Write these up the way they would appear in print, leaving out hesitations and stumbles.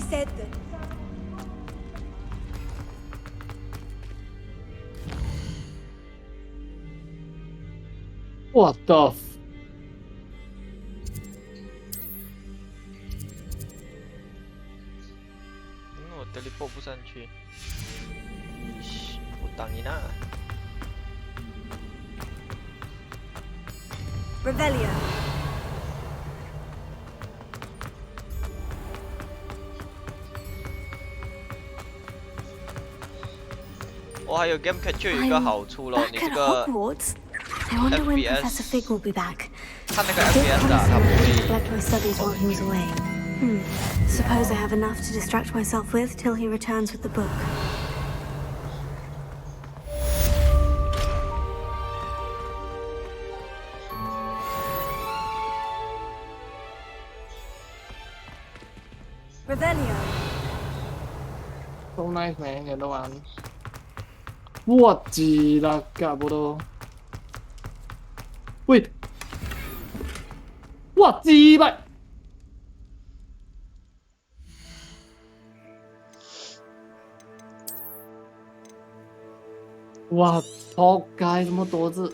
said that. What the f...我teleport 不上去。我挡你那。Revelio. 我还有 Game Capture 有一个好处咯，你这 Back at 个 Hogwarts. I wonder when FPS Professor Fig will be back. 看那个 I did FPS 啊， promise 它 I 不 wouldn't 会。 neglect my studies while he was away. Suppose I have enough to distract myself with till he returns with the book. Revelio. So nice man，有得玩。我知啦，搞不到。喂，我知呗。哇，仆街，咁么多字。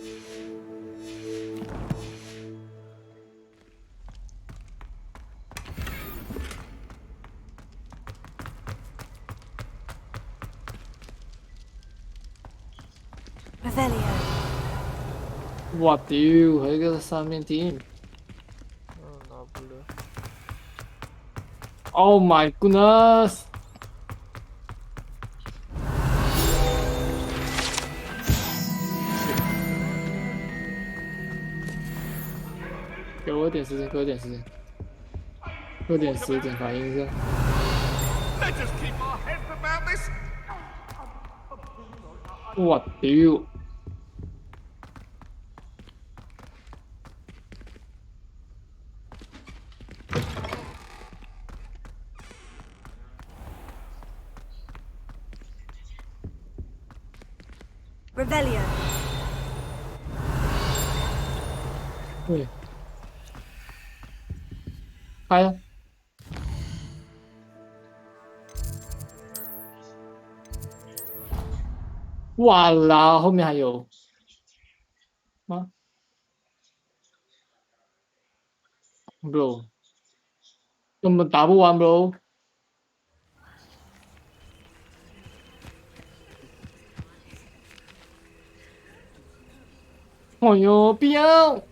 Revelio. 我屌，佢嗰上面添。拿不了。 Oh my goodness！ 给我点时间，给我点时间，给我点时间反应一下。 Let's just keep our heads about this. 我屌！ Revelio. 对，开了。哇啦，后面还有吗 ？Bro， 根本打不完 ，bro。哎呦，不要！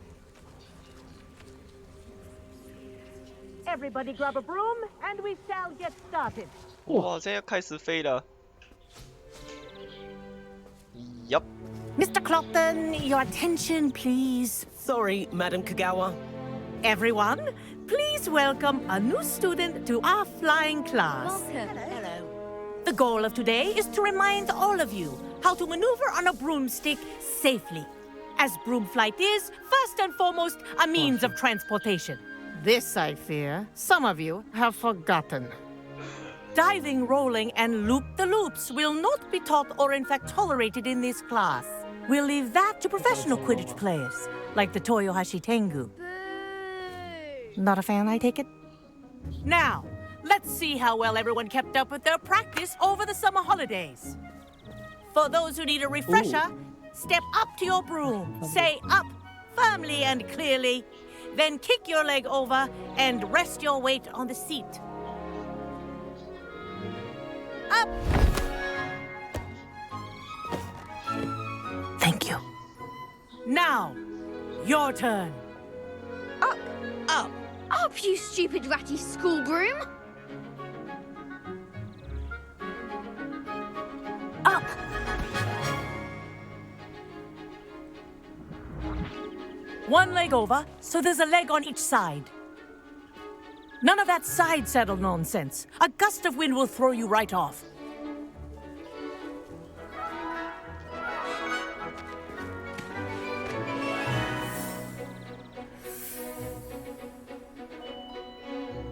Everybody grab a broom, and we shall get started. 哇，现在要开始飞了。Yup。 Mr. Clopton, your attention, please. Sorry, Madam Kagawa. Everyone, please welcome a new student to our flying class. Hello. The goal of today is to remind all of you how to maneuver on a broomstick safely, as broom flight is, first and foremost, a means of transportation. This, I fear, some of you have forgotten. Diving, rolling, and loop-the-loops will not be taught or in fact tolerated in this class. We'll leave that to professional Quidditch players, like the Toyohashi Tengu. Not a fan, I take it? Now, let's see how well everyone kept up with their practice over the summer holidays. For those who need a refresher, step up to your broom, say up firmly and clearly, then kick your leg over and rest your weight on the seat. Up! Thank you. Now, your turn. Up. Up. Up, you stupid ratty school broom. Up. One leg over, so there's a leg on each side. None of that side saddle nonsense. A gust of wind will throw you right off.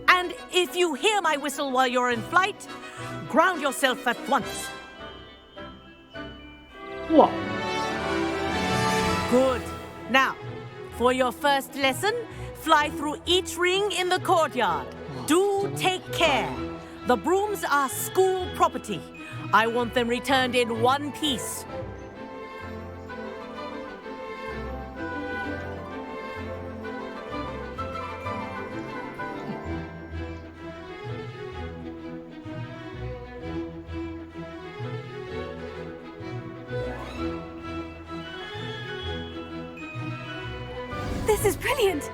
And if you hear my whistle while you're in flight, ground yourself at once. 哇！ Good. Now, for your first lesson, fly through each ring in the courtyard. Do take care. The brooms are school property. I want them returned in one piece. This is brilliant.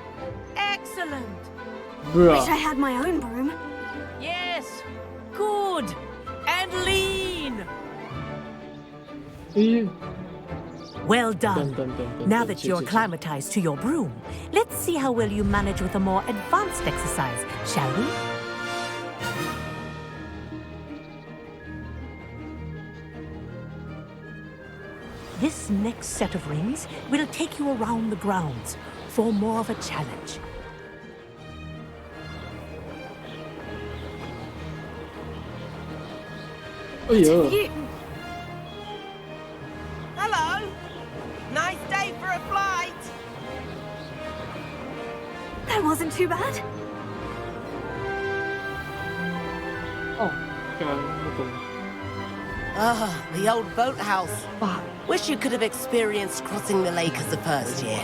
Excellent. Wish Bruh. I had my own broom. Yes. Good. And lean. Ew. Well done. Dun, dun, dun, dun, Now dun. that Shit, you're shit, shit. acclimatized to your broom, let's see how well you manage with a more advanced exercise, shall we? This next set of rings will take you around the grounds for more of a challenge. Oh yeah. You. Hello. Nice day for a flight. That wasn't too bad. Oh, God, what the... Ah, the old boathouse. Wish you could have experienced crossing the lake as a first year.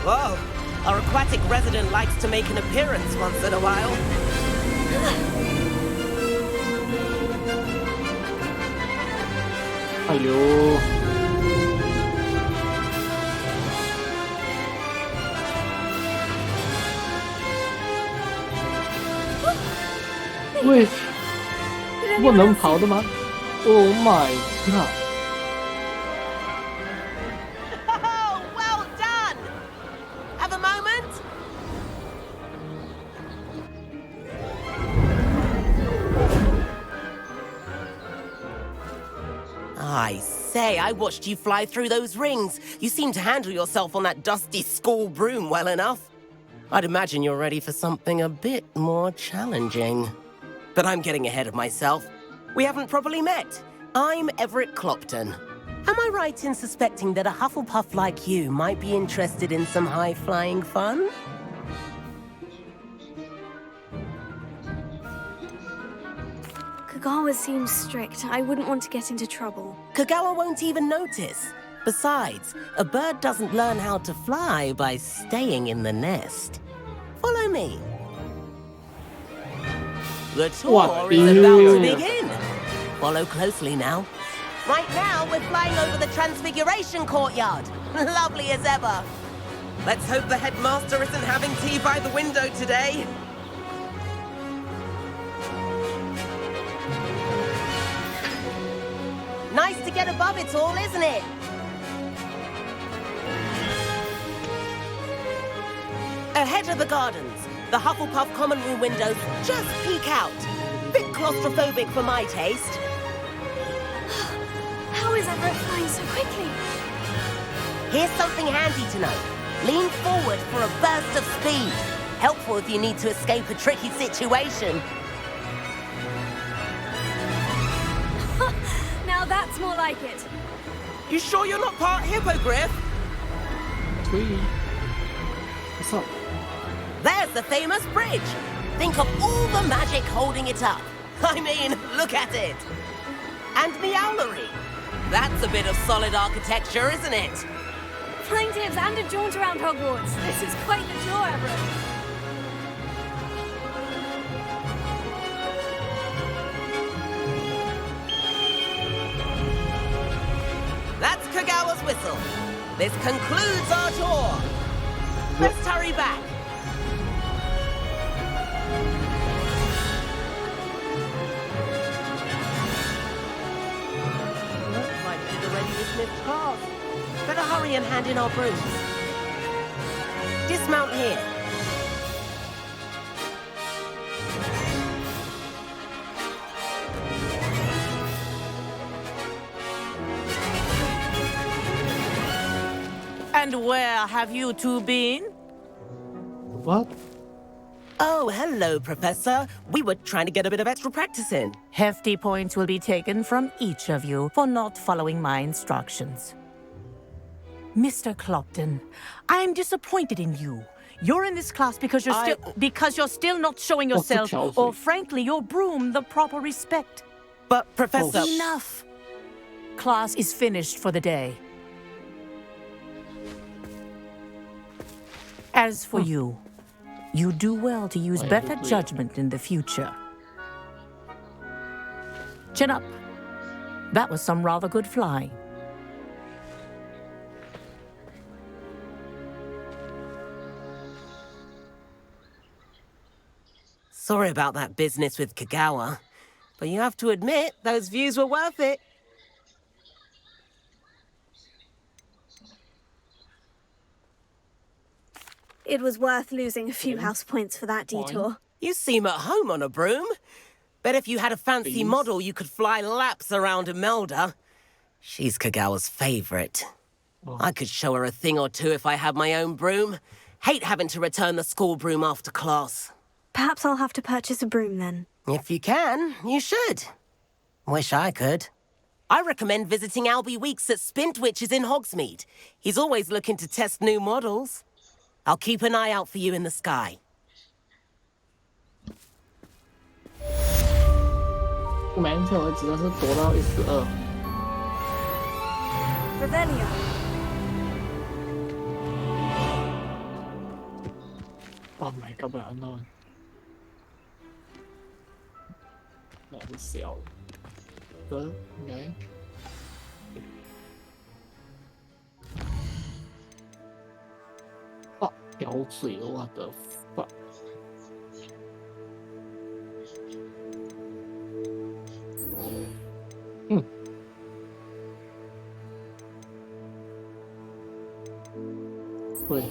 Whoa, our aquatic resident likes to make an appearance once in a while. Ayo. Wait， Did 不 anyone 能 else 跑的吗？Oh my god！ Oh, well done! Have a moment? I say, I watched you fly through those rings. You seem to handle yourself on that dusty school broom well enough. I'd imagine you're ready for something a bit more challenging. But I'm getting ahead of myself. We haven't properly met. I'm Everett Clopton. Am I right in suspecting that a Hufflepuff like you might be interested in some high-flying fun? Kagawa seems strict. I wouldn't want to get into trouble. Kagawa won't even notice. Besides, a bird doesn't learn how to fly by staying in the nest. Follow me. The tour What? is about to Ew. begin. Follow closely now. Right now, we're flying over the Transfiguration Courtyard. Lovely as ever. Let's hope the headmaster isn't having tea by the window today. Nice to get above it all, isn't it? Ahead of the gardens, the Hufflepuff common room windows just peek out. Bit claustrophobic for my taste. How is Everett flying so quickly? Here's something handy to know. Lean forward for a burst of speed. Helpful if you need to escape a tricky situation. Now that's more like it. You sure you're not part hippogriff? Tweet. What's up? There's the famous bridge. Think of all the magic holding it up. I mean, look at it. And Meowlery. That's a bit of solid architecture, isn't it? Flying tips and a jaunt around Hogwarts. This is quite the tour, Everett. That's Kagawa's whistle. This concludes our tour. Let's hurry back. Looks like she's already dismissed class. Better hurry and hand in our brooms. Dismount here. And where have you two been? What? Oh, hello, Professor. We were trying to get a bit of extra practice in. Hefty points will be taken from each of you for not following my instructions. Mr. Clopton, I'm disappointed in you. You're in this class because you're still not showing yourself, or frankly, your broom the proper respect. But, Professor... Enough! Class is finished for the day. As for you, you do well to use better judgment in the future. Chin up. That was some rather good flying. Sorry about that business with Kagawa, but you have to admit, those views were worth it. It was worth losing a few house points for that detour. You seem at home on a broom. Bet if you had a fancy model, you could fly laps around Imelda. She's Kagawa's favorite. I could show her a thing or two if I had my own broom. Hate having to return the school broom after class. Perhaps I'll have to purchase a broom then. If you can, you should. Wish I could. I recommend visiting Albie Weeks at Spintwitches in Hogsmeade. He's always looking to test new models. I'll keep an eye out for you in the sky.不瞒你我只要是夺到12。Revelio. Oh my god， 不然呢？那是小的，应该。啊，掉水了，我的fuck！会。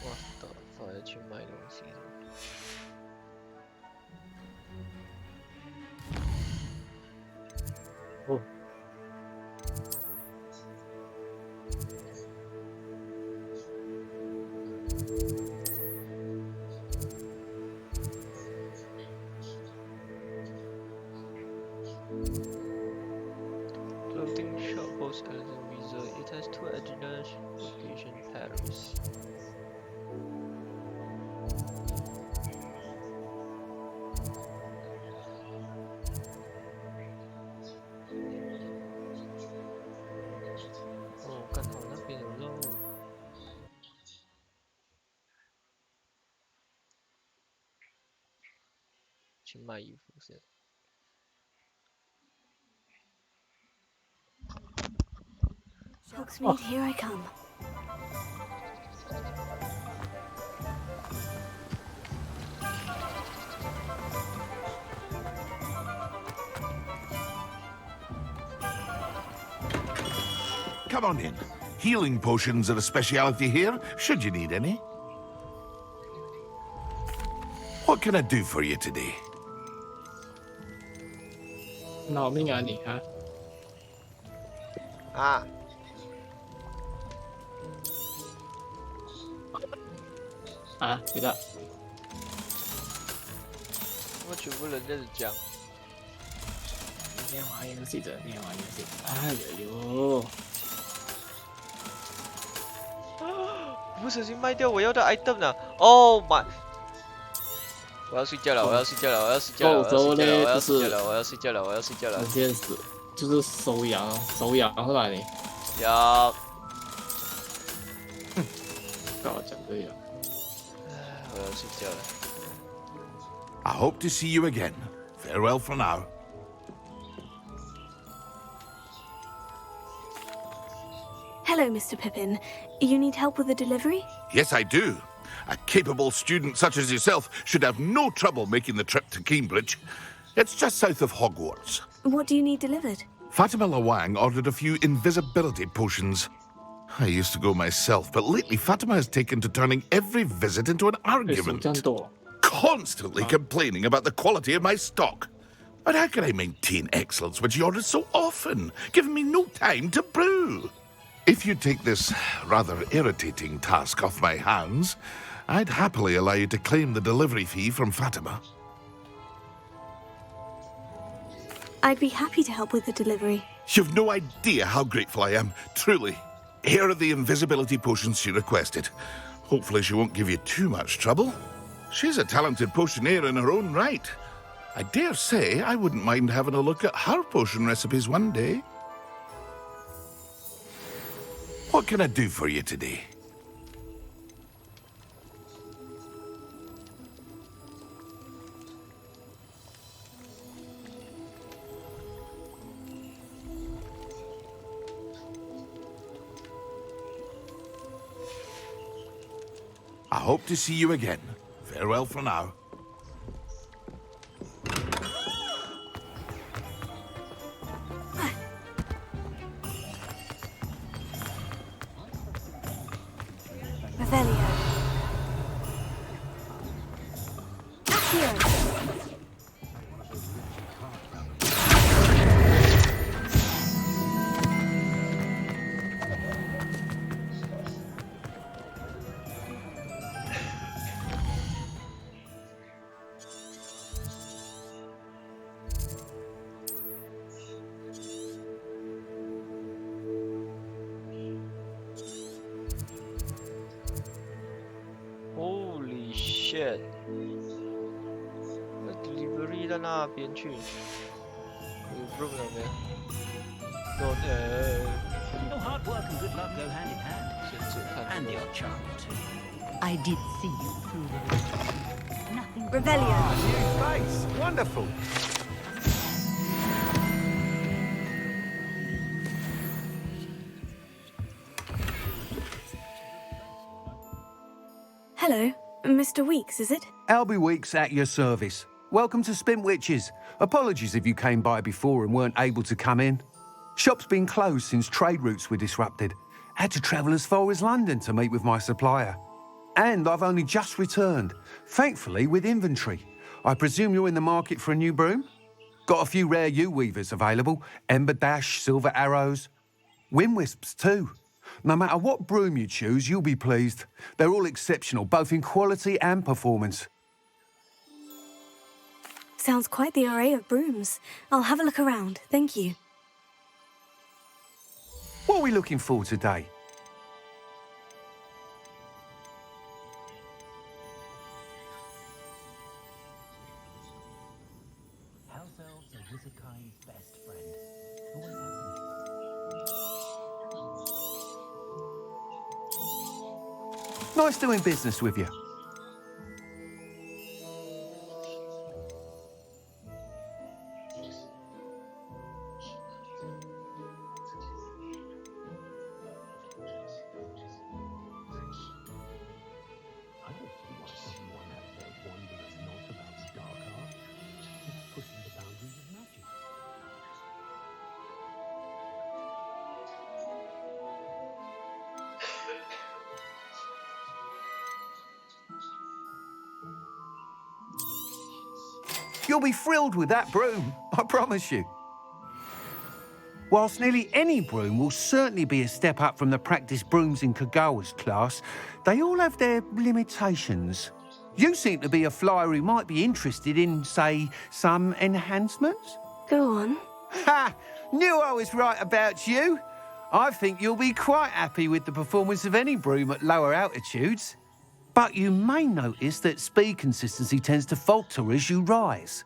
我的，我要去买东西了。哦。Clothing shop hosts as a result, it has two additional location patterns. Oh， 刚好那边有肉。去卖衣服先。Hogsmeade, here I come. Come on in. Healing potions are a speciality here, should you need any. What can I do for you today? 闹命啊你啊！啊！啊，对的。我全部人在讲。今天玩游戏的，今天玩游戏。哎呦呦！不小心卖掉我要的 item 了。Oh my！ 我要睡觉了，我要睡觉了，我要睡觉了，我要睡觉了，我要睡觉了，我要睡觉了，我要睡觉了。直接死，就是收养，收养是吧你？要。干嘛讲这样？我要睡觉了。I hope to see you again. Farewell for now. Hello, Mr. Pippin. You need help with a delivery? Yes, I do. A capable student such as yourself should have no trouble making the trip to Cambridge. It's just south of Hogwarts. What do you need delivered? Fatima Lawang ordered a few invisibility potions. I used to go myself, but lately Fatima has taken to turning every visit into an argument. Constantly complaining about the quality of my stock. But how can I maintain excellence when she orders so often, giving me no time to brew? If you take this rather irritating task off my hands, I'd happily allow you to claim the delivery fee from Fatima. I'd be happy to help with the delivery. You've no idea how grateful I am, truly. Here are the invisibility potions she requested. Hopefully she won't give you too much trouble. She's a talented potioneer in her own right. I dare say I wouldn't mind having a look at her potion recipes one day. What can I do for you today? I hope to see you again. Farewell for now. Revelio. Accio. Holy shit！ 那 delivery 在那边去，有 room 那边。Your hard work and good luck go hand in hand. 先只看 And 这 your 个。 charm too. I did see you through the nothing. Revelio. New face. Wonderful. Hello, Mr. Weeks, is it? Albie Weeks at your service. Welcome to Spintwitches. Apologies if you came by before and weren't able to come in. Shop's been closed since trade routes were disrupted. Had to travel as far as London to meet with my supplier. And I've only just returned, thankfully with inventory. I presume you're in the market for a new broom? Got a few rare U-weavers available. Ember Dash, Silver Arrows. Wind Wisps too. No matter what broom you choose, you'll be pleased. They're all exceptional, both in quality and performance. Sounds quite the array of brooms. I'll have a look around, thank you. What are we looking for today? House elves are Wizardkind's best friend. Always have been. Nice doing business with you. I don't see why someone out there wonders not about the dark arts. It's pushing the boundaries of magic. You'll be thrilled with that broom, I promise you. Whilst nearly any broom will certainly be a step up from the practice brooms in Kagawa's class, they all have their limitations. You seem to be a flyer who might be interested in, say, some enhancements? Go on. Ha! Knew I was right about you. I think you'll be quite happy with the performance of any broom at lower altitudes. But you may notice that speed consistency tends to falter as you rise.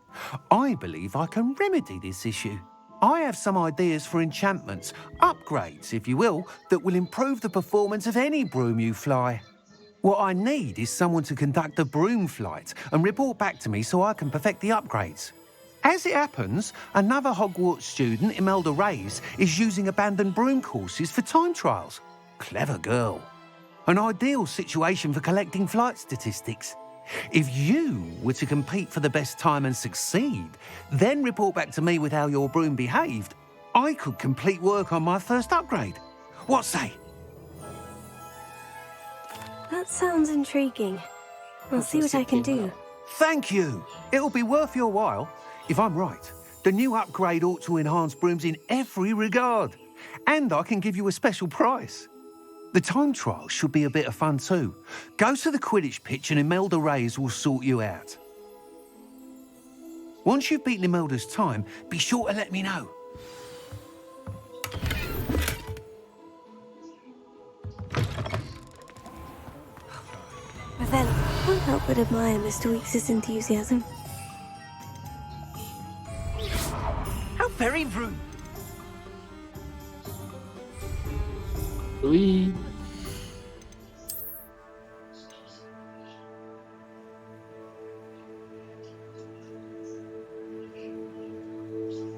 I believe I can remedy this issue. I have some ideas for enchantments, upgrades, if you will, that will improve the performance of any broom you fly. What I need is someone to conduct a broom flight and report back to me so I can perfect the upgrades. As it happens, another Hogwarts student, Imelda Reyes, is using abandoned broom courses for time trials. Clever girl. An ideal situation for collecting flight statistics. If you were to compete for the best time and succeed, then report back to me with how your broom behaved, I could complete work on my first upgrade. What say? That sounds intriguing. I'll see what I can do. Thank you. It'll be worth your while. If I'm right, the new upgrade ought to enhance brooms in every regard. And I can give you a special prize. The time trial should be a bit of fun too. Go to the Quidditch pitch and Imelda Reyes will sort you out. Once you've beaten Imelda's time, be sure to let me know. Ravelli, I can't help but admire Mr. Weekes' enthusiasm. How very rude. Oui.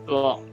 Bon.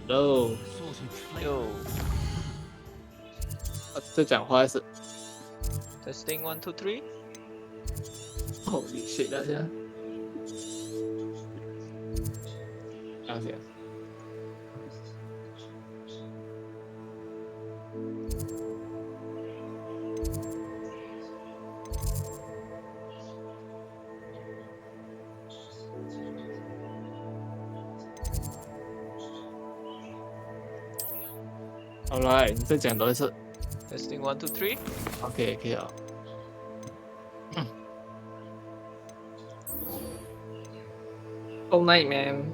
Hello。哟。在讲话是 Testing 1 2 3。Holy shit！ 大家，了解。好来，你再讲多一次。Testing 1 2 3。OK， 可以了。All night, man.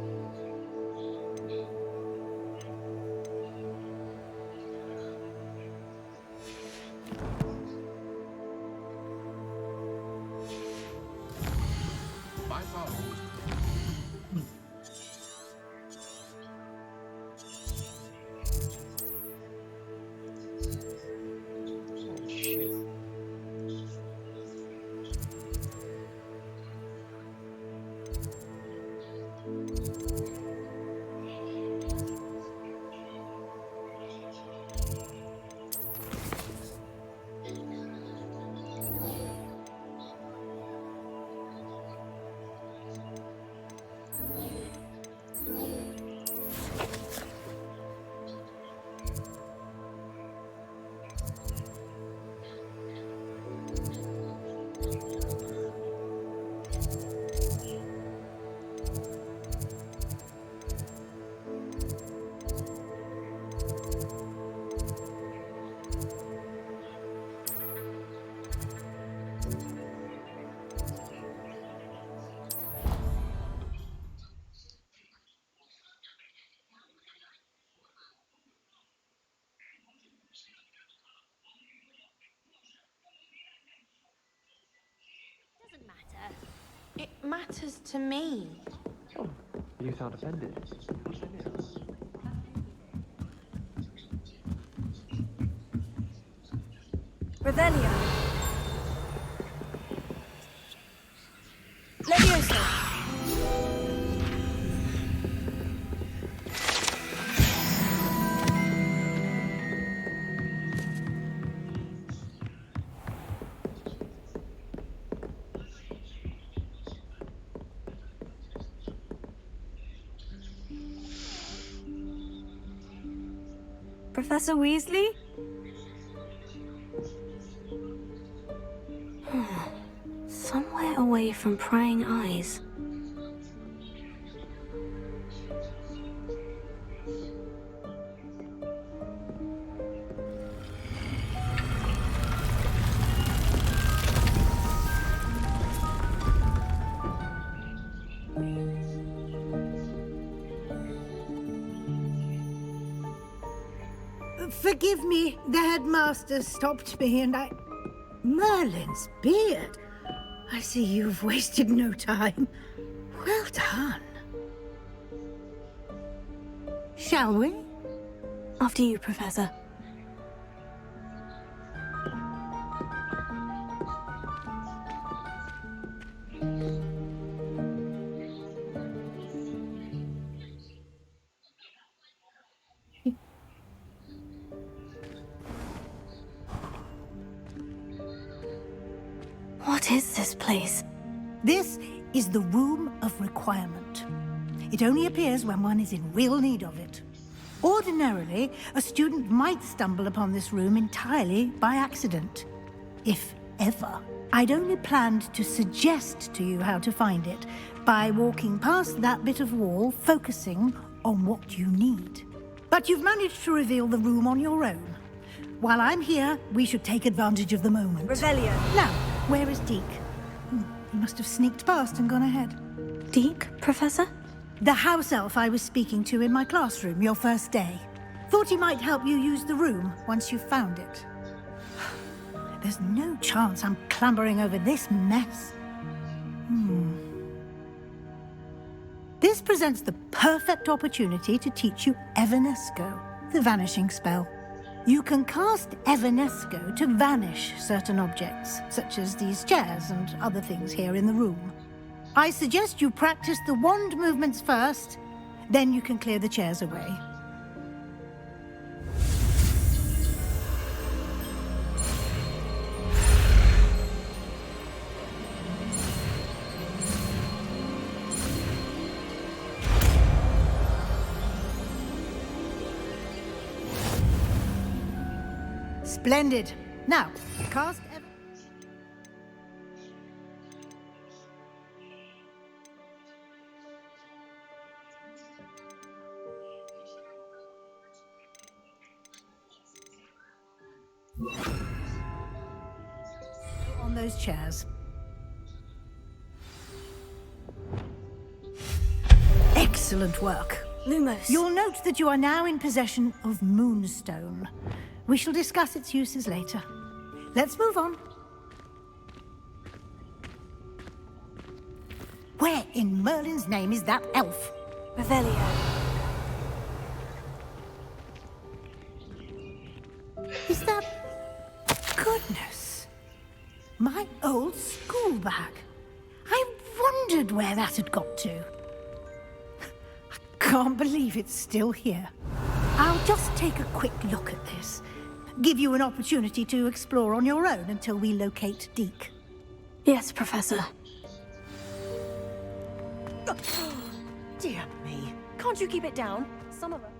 Doesn't matter. It matters to me. Oh, you sound offended. Revelio. Leviosa. Professor Weasley? away from prying eyes. Forgive me, the headmaster stopped me and I... Merlin's beard. I see you've wasted no time. Well done. Shall we? After you, Professor. What is this place? This is the Room of Requirement. It only appears when one is in real need of it. Ordinarily, a student might stumble upon this room entirely by accident. If ever. I'd only planned to suggest to you how to find it by walking past that bit of wall, focusing on what you need. But you've managed to reveal the room on your own. While I'm here, we should take advantage of the moment. Revelio. Now, where is Deke? He must have sneaked past and gone ahead. Deke, Professor? The house elf I was speaking to in my classroom your first day. Thought he might help you use the room once you've found it. There's no chance I'm clambering over this mess. This presents the perfect opportunity to teach you Evanesco, the vanishing spell. You can cast Evanesco to vanish certain objects, such as these chairs and other things here in the room. I suggest you practice the wand movements first, then you can clear the chairs away. Splendid. Now, cast... on those chairs. Excellent work. Lumos. You'll note that you are now in possession of Moonstone. We shall discuss its uses later. Let's move on. Where in Merlin's name is that elf? Revelio. Is that... Goodness. My old school bag. I wondered where that had got to. I can't believe it's still here. I'll just take a quick look at this. Give you an opportunity to explore on your own until we locate Deke. Yes, Professor. Dear me. Can't you keep it down? Some of them.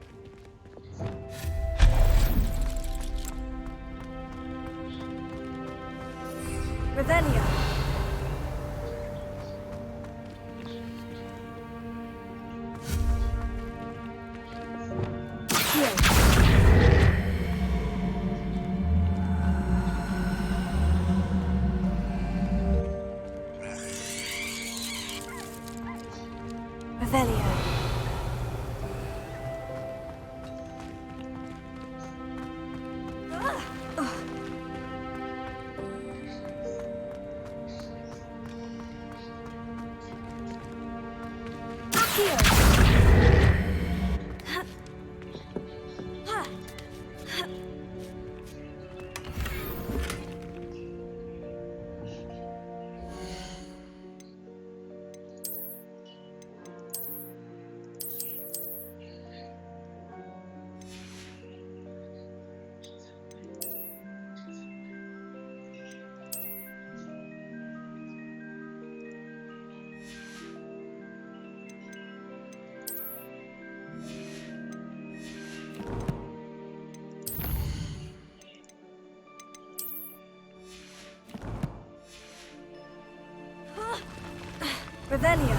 Revelio. Revelio. Revelio.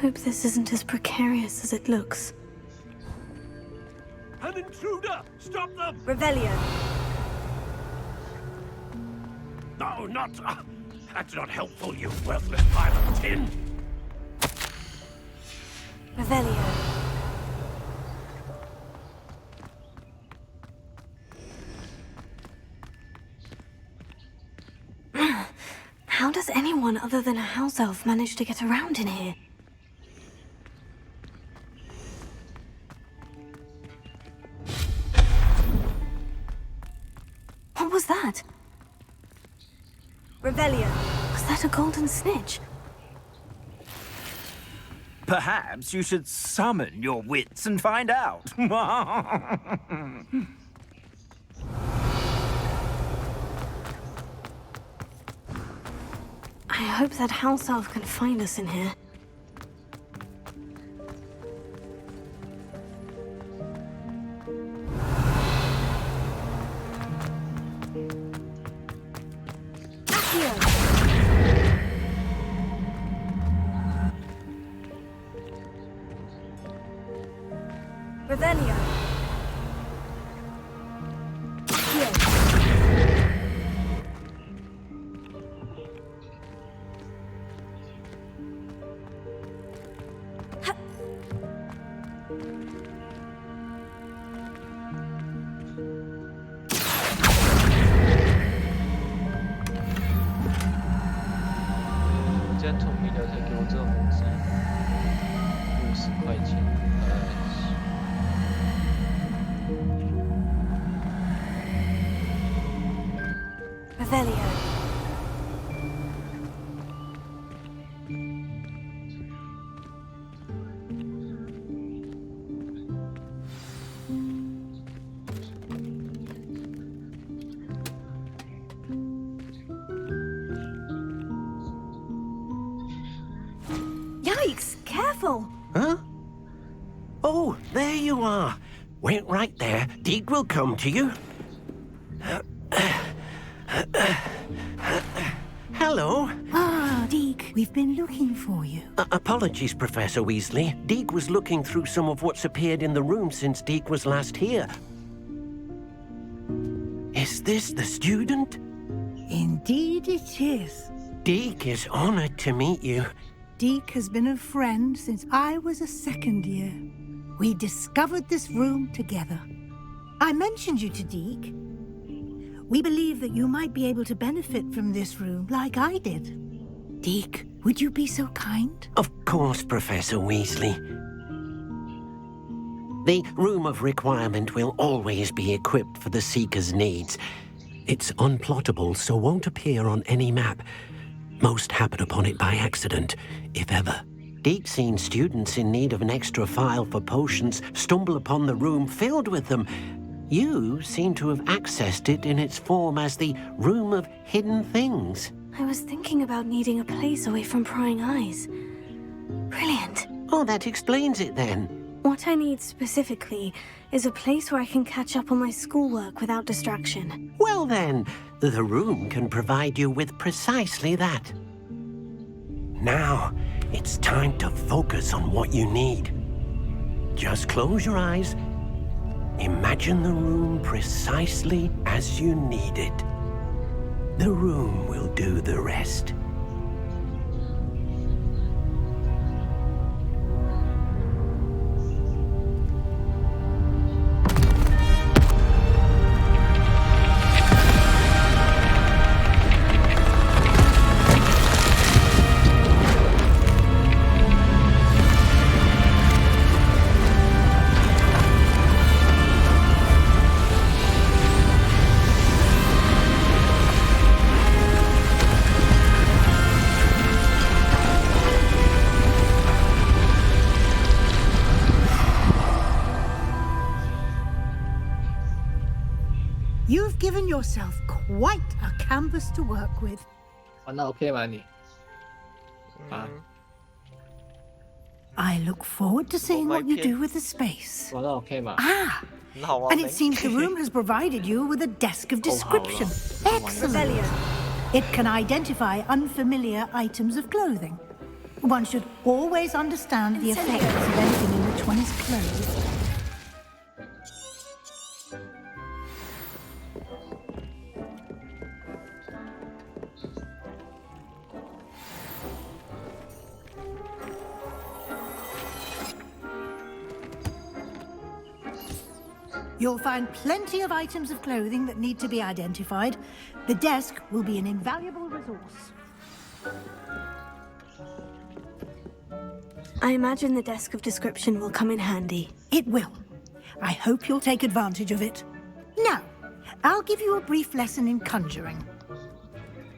Hope this isn't as precarious as it looks. An intruder! Stop them! Revelio. No, not... that's not helpful, you worthless pile of tin! Revelio. How does anyone other than a house elf manage to get around in here? What was that? Revelio. Was that a golden snitch? Perhaps you should summon your wits and find out. I hope that house elf can find us in here. Revelio. Revelio. Yikes! Careful! Huh? Oh, there you are. Wait right there. Deke will come to you. Hello. Ah, Deke, we've been looking for you. Apologies, Professor Weasley. Deke was looking through some of what's appeared in the room since Deke was last here. Is this the student? Indeed it is. Deke is honored to meet you. Deke has been a friend since I was a second year. We discovered this room together. I mentioned you to Deke. We believe that you might be able to benefit from this room like I did. Deke, would you be so kind? Of course, Professor Weasley. The Room of Requirement will always be equipped for the Seeker's needs. It's unplottable, so won't appear on any map. Most happen upon it by accident, if ever. Deke's seen students in need of an extra file for potions stumble upon the room filled with them. You seem to have accessed it in its form as the Room of Hidden Things. I was thinking about needing a place away from prying eyes. Brilliant. Oh, that explains it then. What I need specifically is a place where I can catch up on my schoolwork without distraction. Well then, the room can provide you with precisely that. Now, it's time to focus on what you need. Just close your eyes. Imagine the room precisely as you need it. The room will do the rest. You've given yourself quite a canvas to work with. 玩的 OK 吗你？啊， I look forward to seeing what you do with the space. 玩到 OK 嘛？ Ah, 很好玩 and it seems the room has provided you with a desk of description. Excellent. It can identify unfamiliar items of clothing. One should always understand the effects of anything in which one is clothed. You'll find plenty of items of clothing that need to be identified. The desk will be an invaluable resource. I imagine the desk of description will come in handy. It will. I hope you'll take advantage of it. Now, I'll give you a brief lesson in conjuring.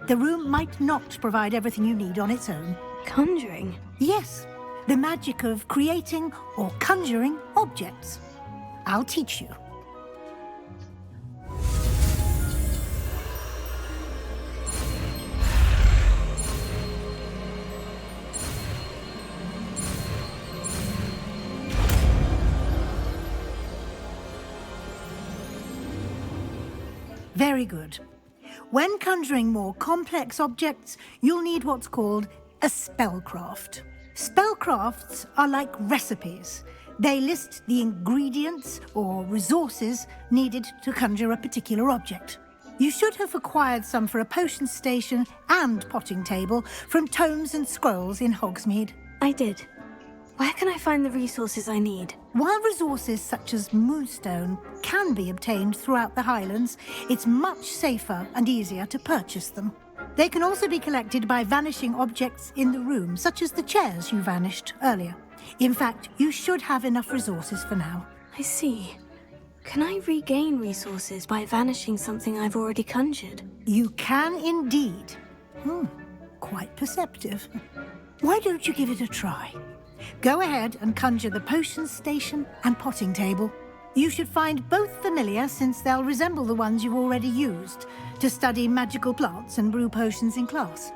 The room might not provide everything you need on its own. Conjuring? Yes, the magic of creating or conjuring objects. I'll teach you. Very good. When conjuring more complex objects, you'll need what's called a spellcraft. Spellcrafts are like recipes. They list the ingredients or resources needed to conjure a particular object. You should have acquired some for a potion station and potting table from tomes and scrolls in Hogsmeade. I did. Where can I find the resources I need? While resources such as moonstone can be obtained throughout the Highlands, it's much safer and easier to purchase them. They can also be collected by vanishing objects in the room, such as the chairs you vanished earlier. In fact, you should have enough resources for now. I see. Can I regain resources by vanishing something I've already conjured? You can indeed. Quite perceptive. Why don't you give it a try? Go ahead and conjure the potion station and potting table. You should find both familiar, since they'll resemble the ones you've already used to study magical plants and brew potions in class.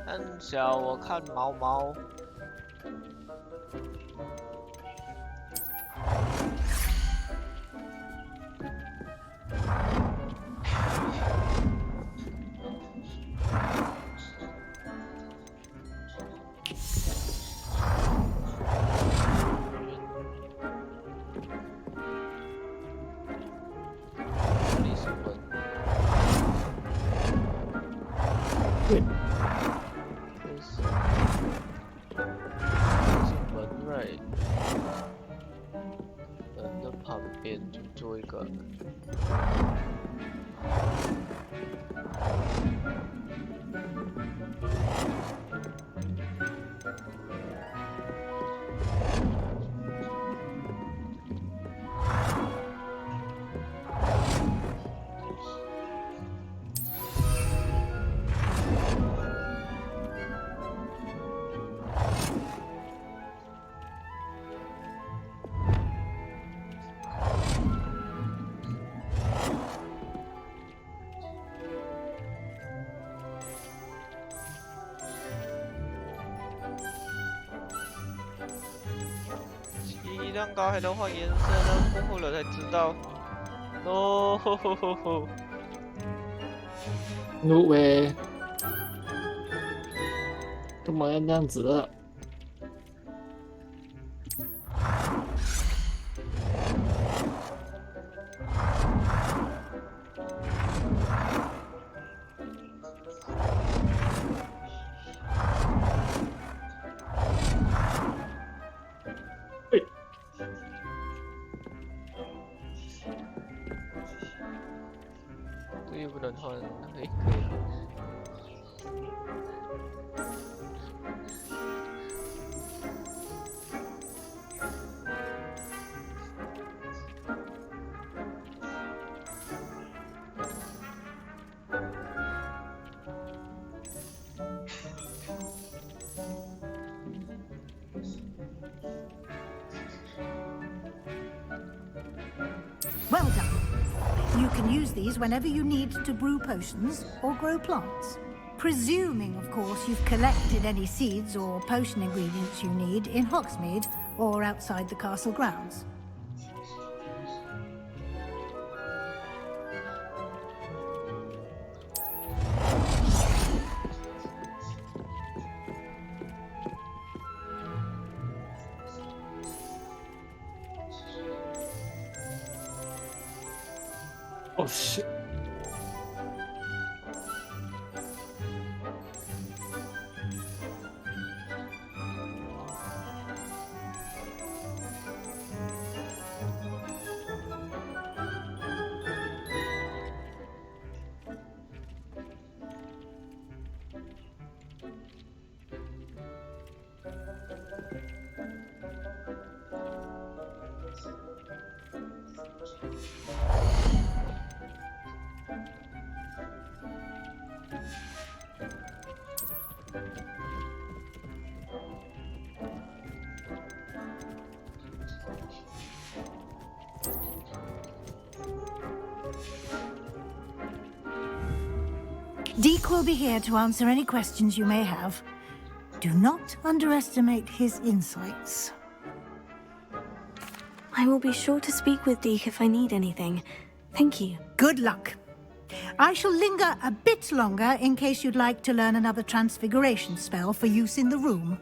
看小，我看毛毛。做一个。力量高还能换颜色呢？过后了才知道。哦吼吼吼吼！no way， 干嘛要那样子了？ Well done. You can use these whenever you need to brew potions or grow plants. Presuming, of course, you've collected any seeds or potion ingredients you need in Hogsmeade or outside the castle grounds. Oh shit. Deke will be here to answer any questions you may have. Do not underestimate his insights. I will be sure to speak with Deke if I need anything. Thank you. Good luck. I shall linger a bit longer in case you'd like to learn another transfiguration spell for use in the room.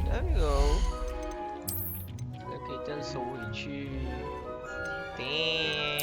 There we go. 可以单手回去。Damn。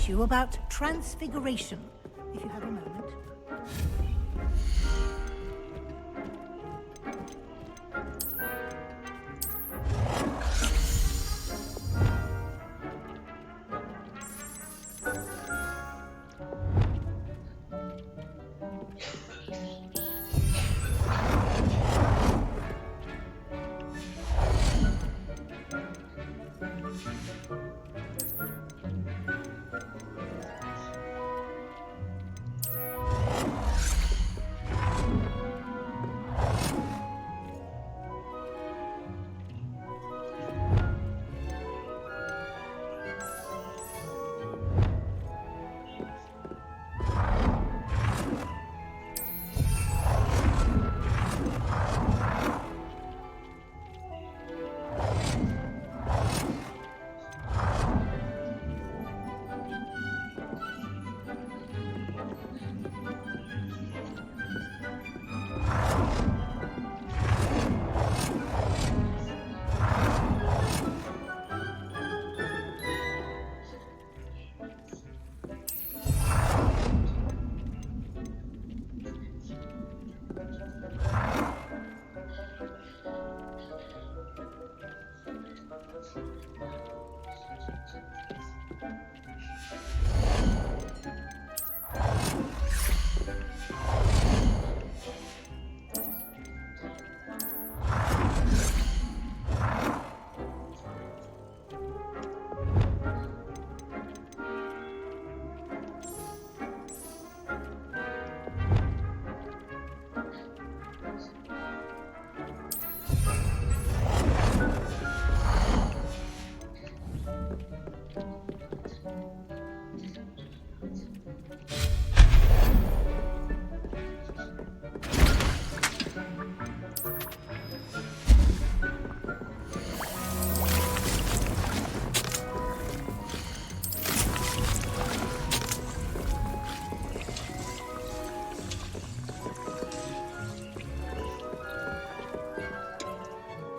You about transfiguration, if you have a moment.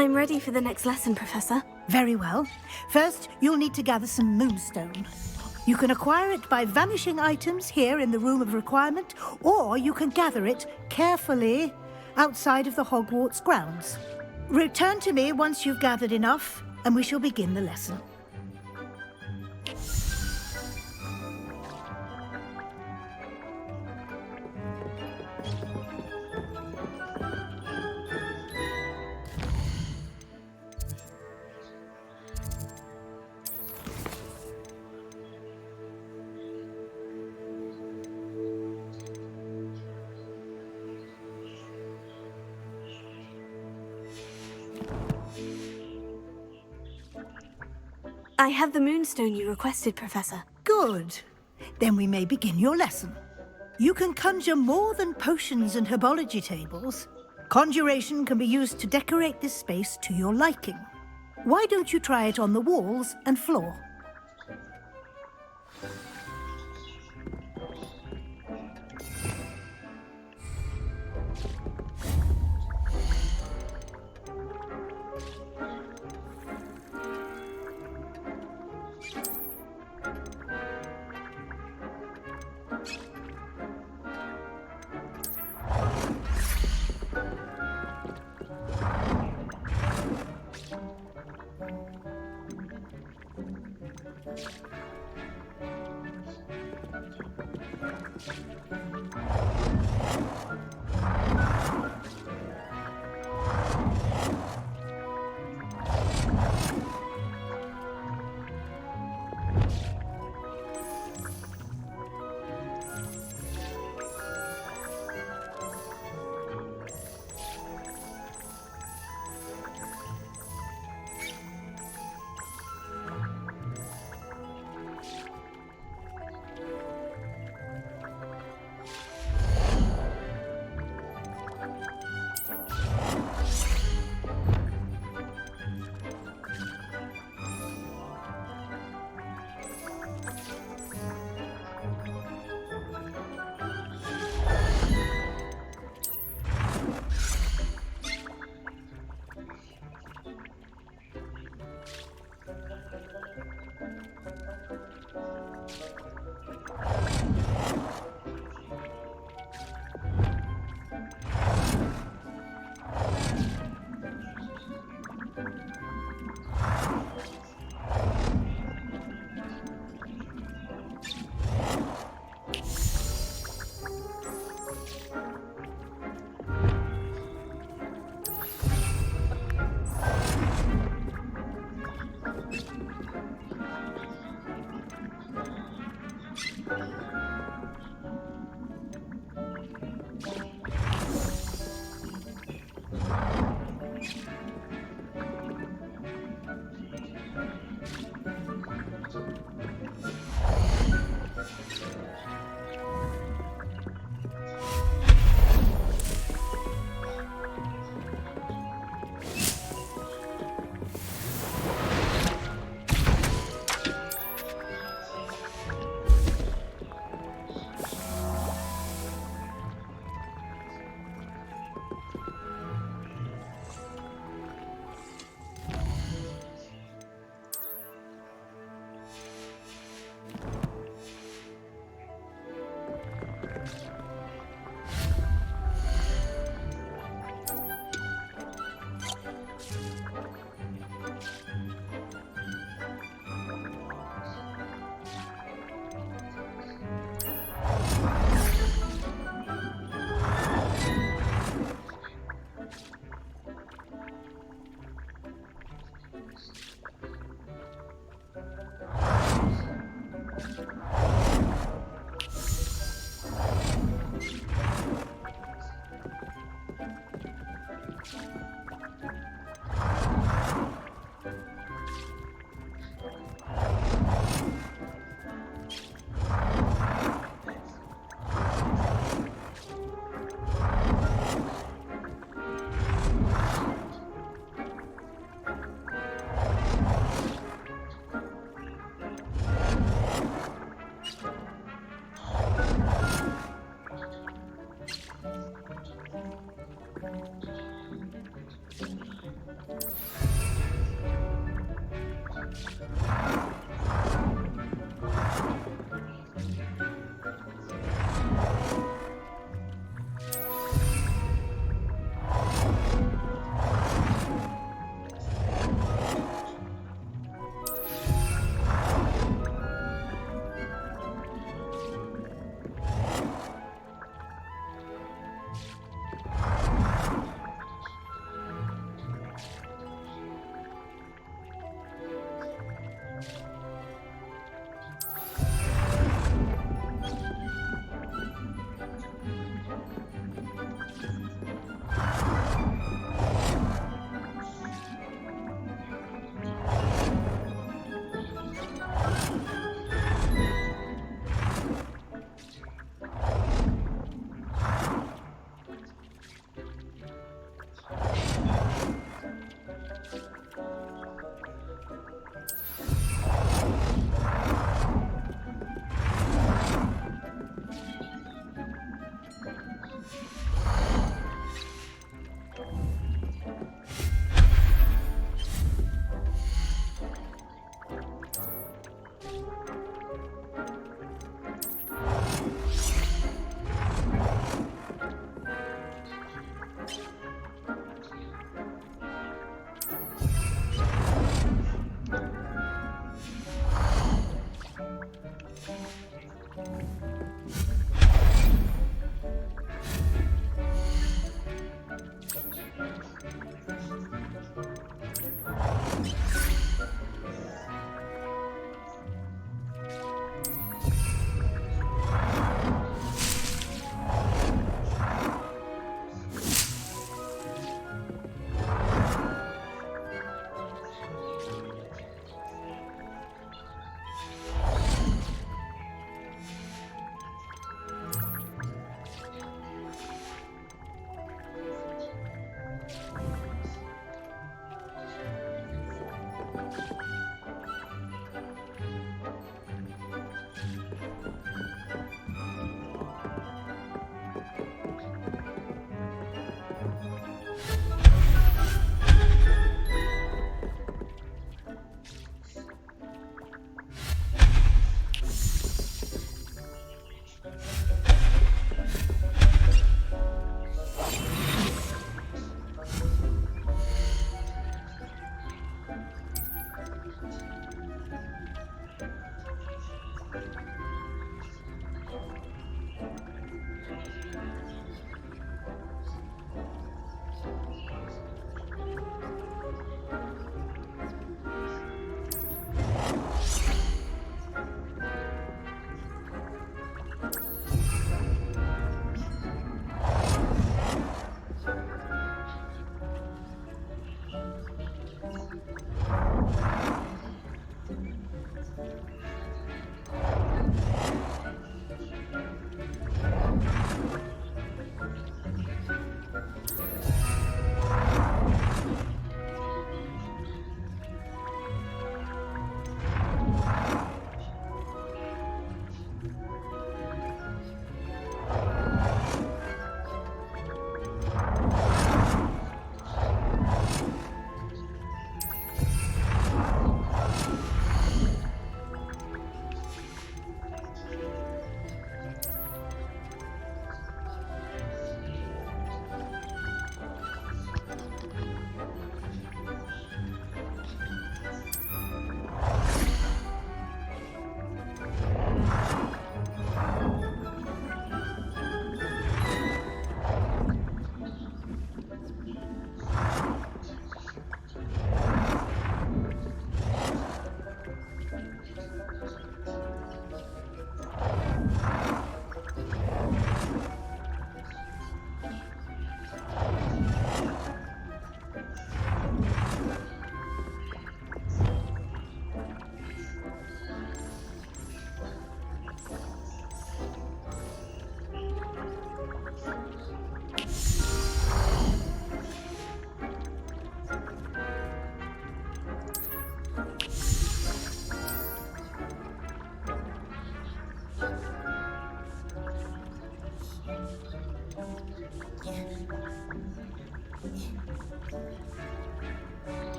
I'm ready for the next lesson, Professor. Very well. First, you'll need to gather some moonstone. You can acquire it by vanishing items here in the Room of Requirement, or you can gather it carefully outside of the Hogwarts grounds. Return to me once you've gathered enough, and we shall begin the lesson. I have the moonstone you requested, Professor. Good. Then we may begin your lesson. You can conjure more than potions and herbology tables. Conjuration can be used to decorate this space to your liking. Why don't you try it on the walls and floor?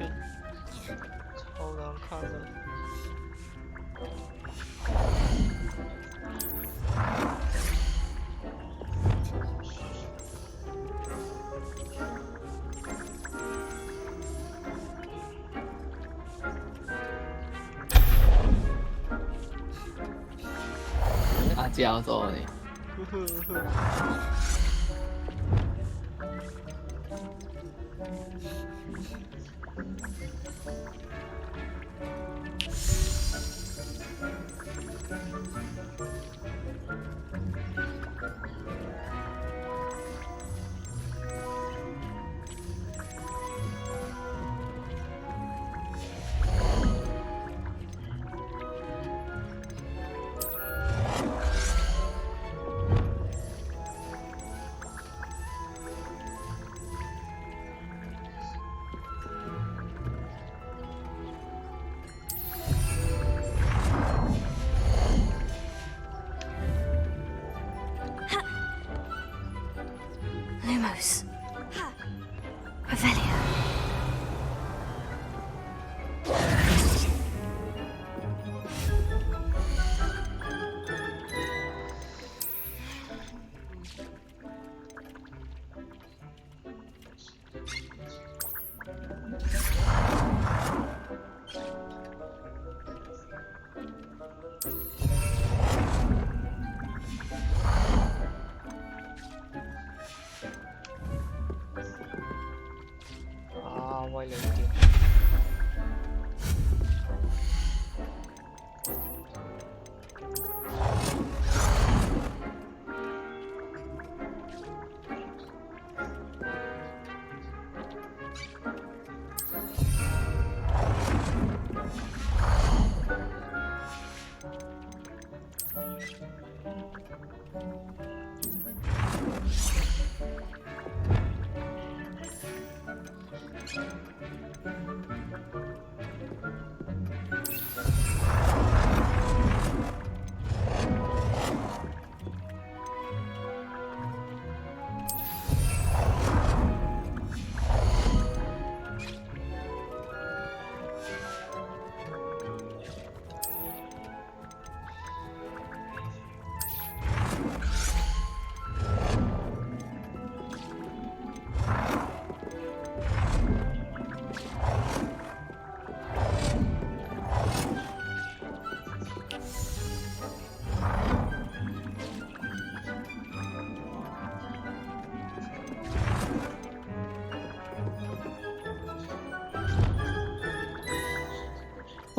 animation. Hold on, color.加州呢？Lumos. Revelio. Quay lại kìa.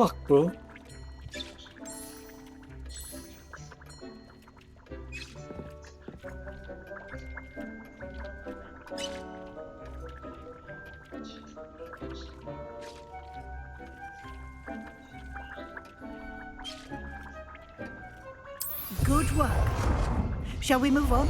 Fuck, bro. Good work. Shall we move on?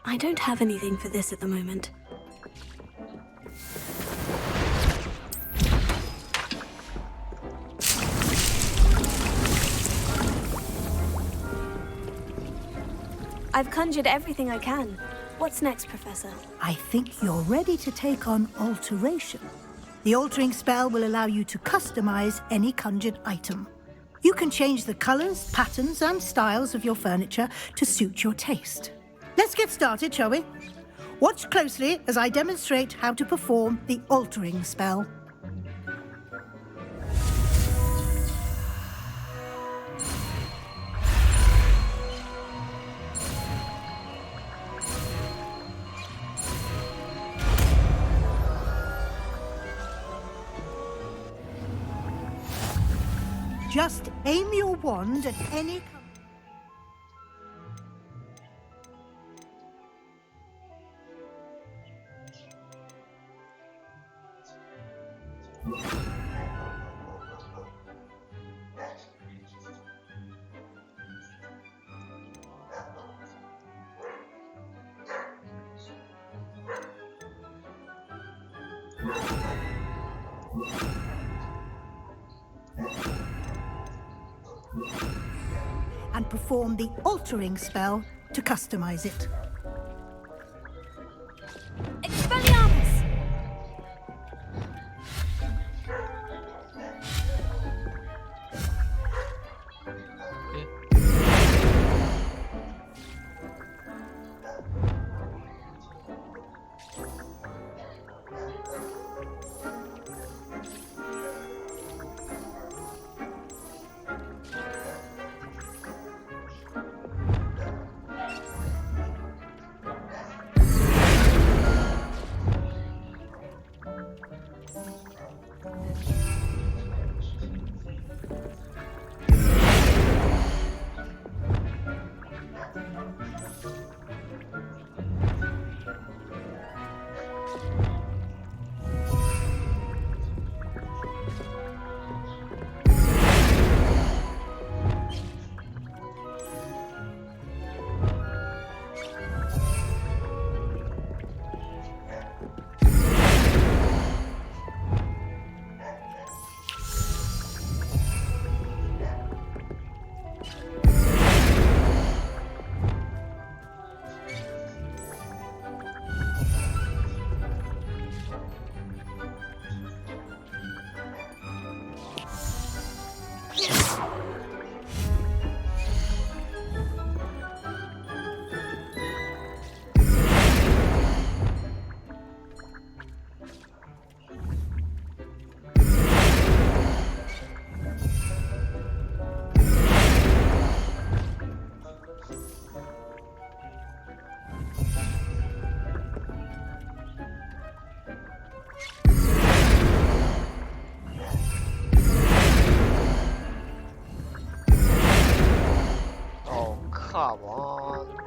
I don't have anything for this at the moment. I've conjured everything I can. What's next, Professor? I think you're ready to take on alteration. The altering spell will allow you to customize any conjured item. You can change the colors, patterns, and styles of your furniture to suit your taste. Let's get started, shall we? Watch closely as I demonstrate how to perform the altering spell. Just aim your wand at any... and perform the altering spell to customize it. Expelliarmus! Come on.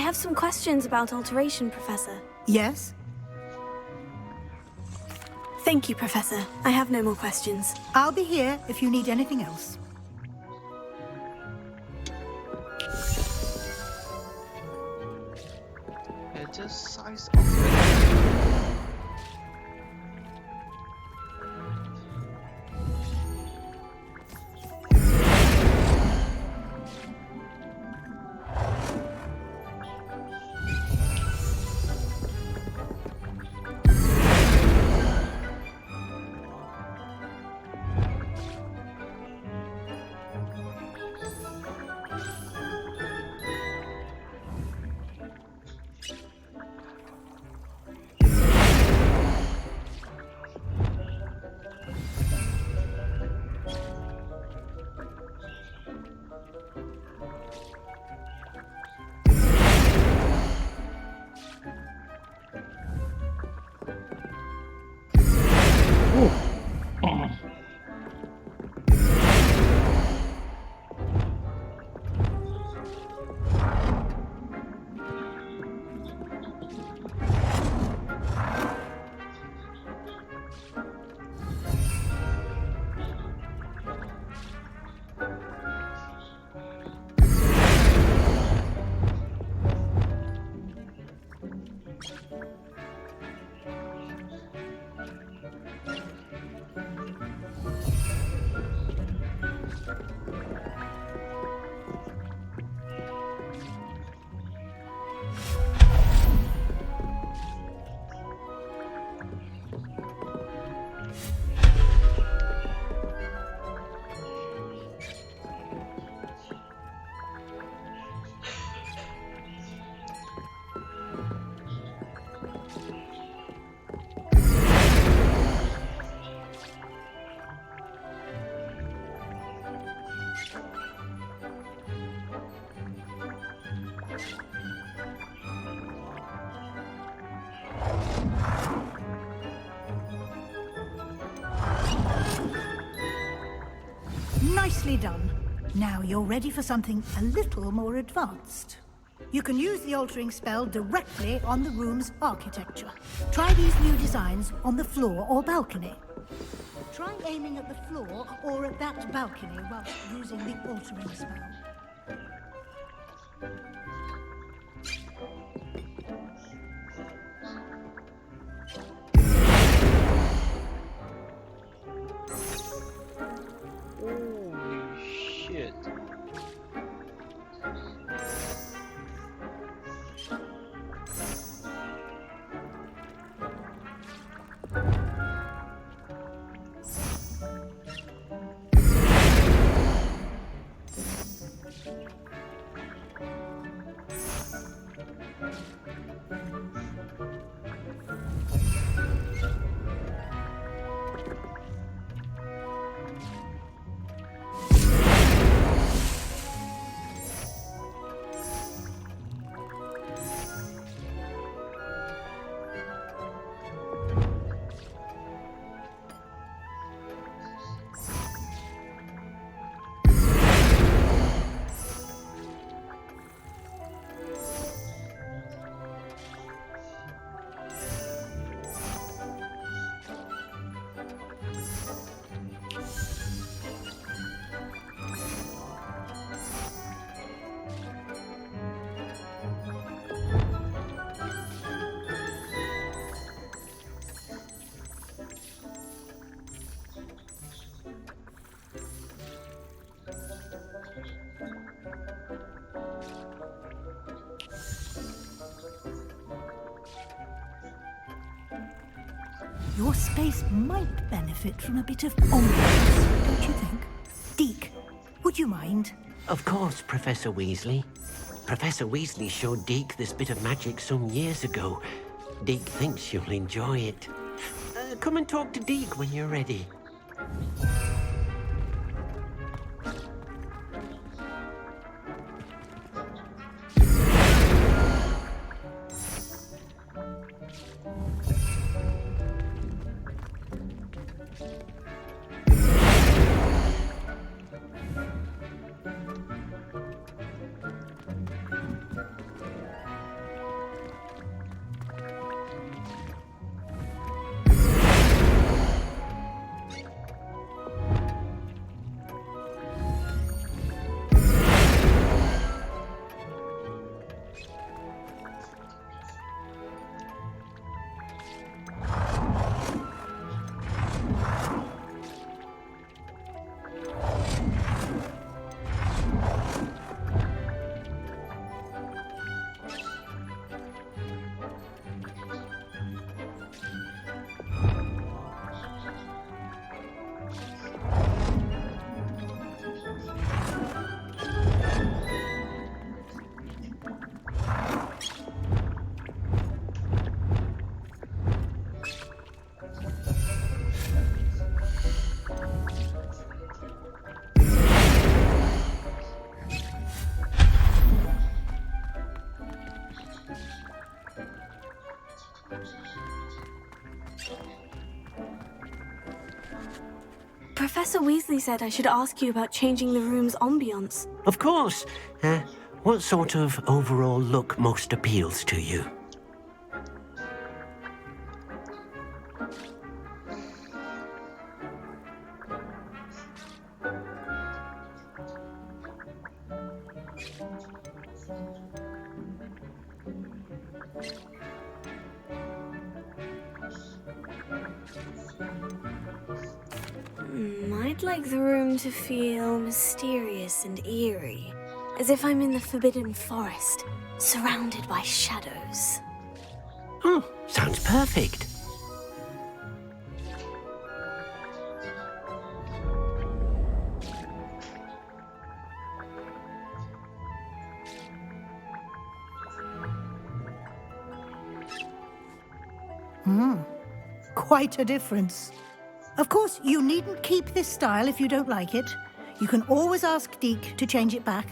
have some questions about alteration, Professor. Yes? Thank you, Professor. I have no more questions. I'll be here if you need anything else. It just size Nicely done. Now you're ready for something a little more advanced. You can use the altering spell directly on the room's architecture. Try these new designs on the floor or balcony. Try aiming at the floor or at that balcony whilst using the altering spell. Holy shit. Your space might benefit from a bit of ambiance, don't you think? Deke, would you mind? Of course, Professor Weasley. Professor Weasley showed Deke this bit of magic some years ago. Deke thinks you'll enjoy it. Come and talk to Deke when you're ready. Professor Weasley said I should ask you about changing the room's ambiance. Of course. What sort of overall look most appeals to you? I'd like the room to feel mysterious and eerie, as if I'm in the Forbidden Forest, surrounded by shadows. Oh, sounds perfect. Quite a difference. Of course, you needn't keep this style if you don't like it. You can always ask Deke to change it back.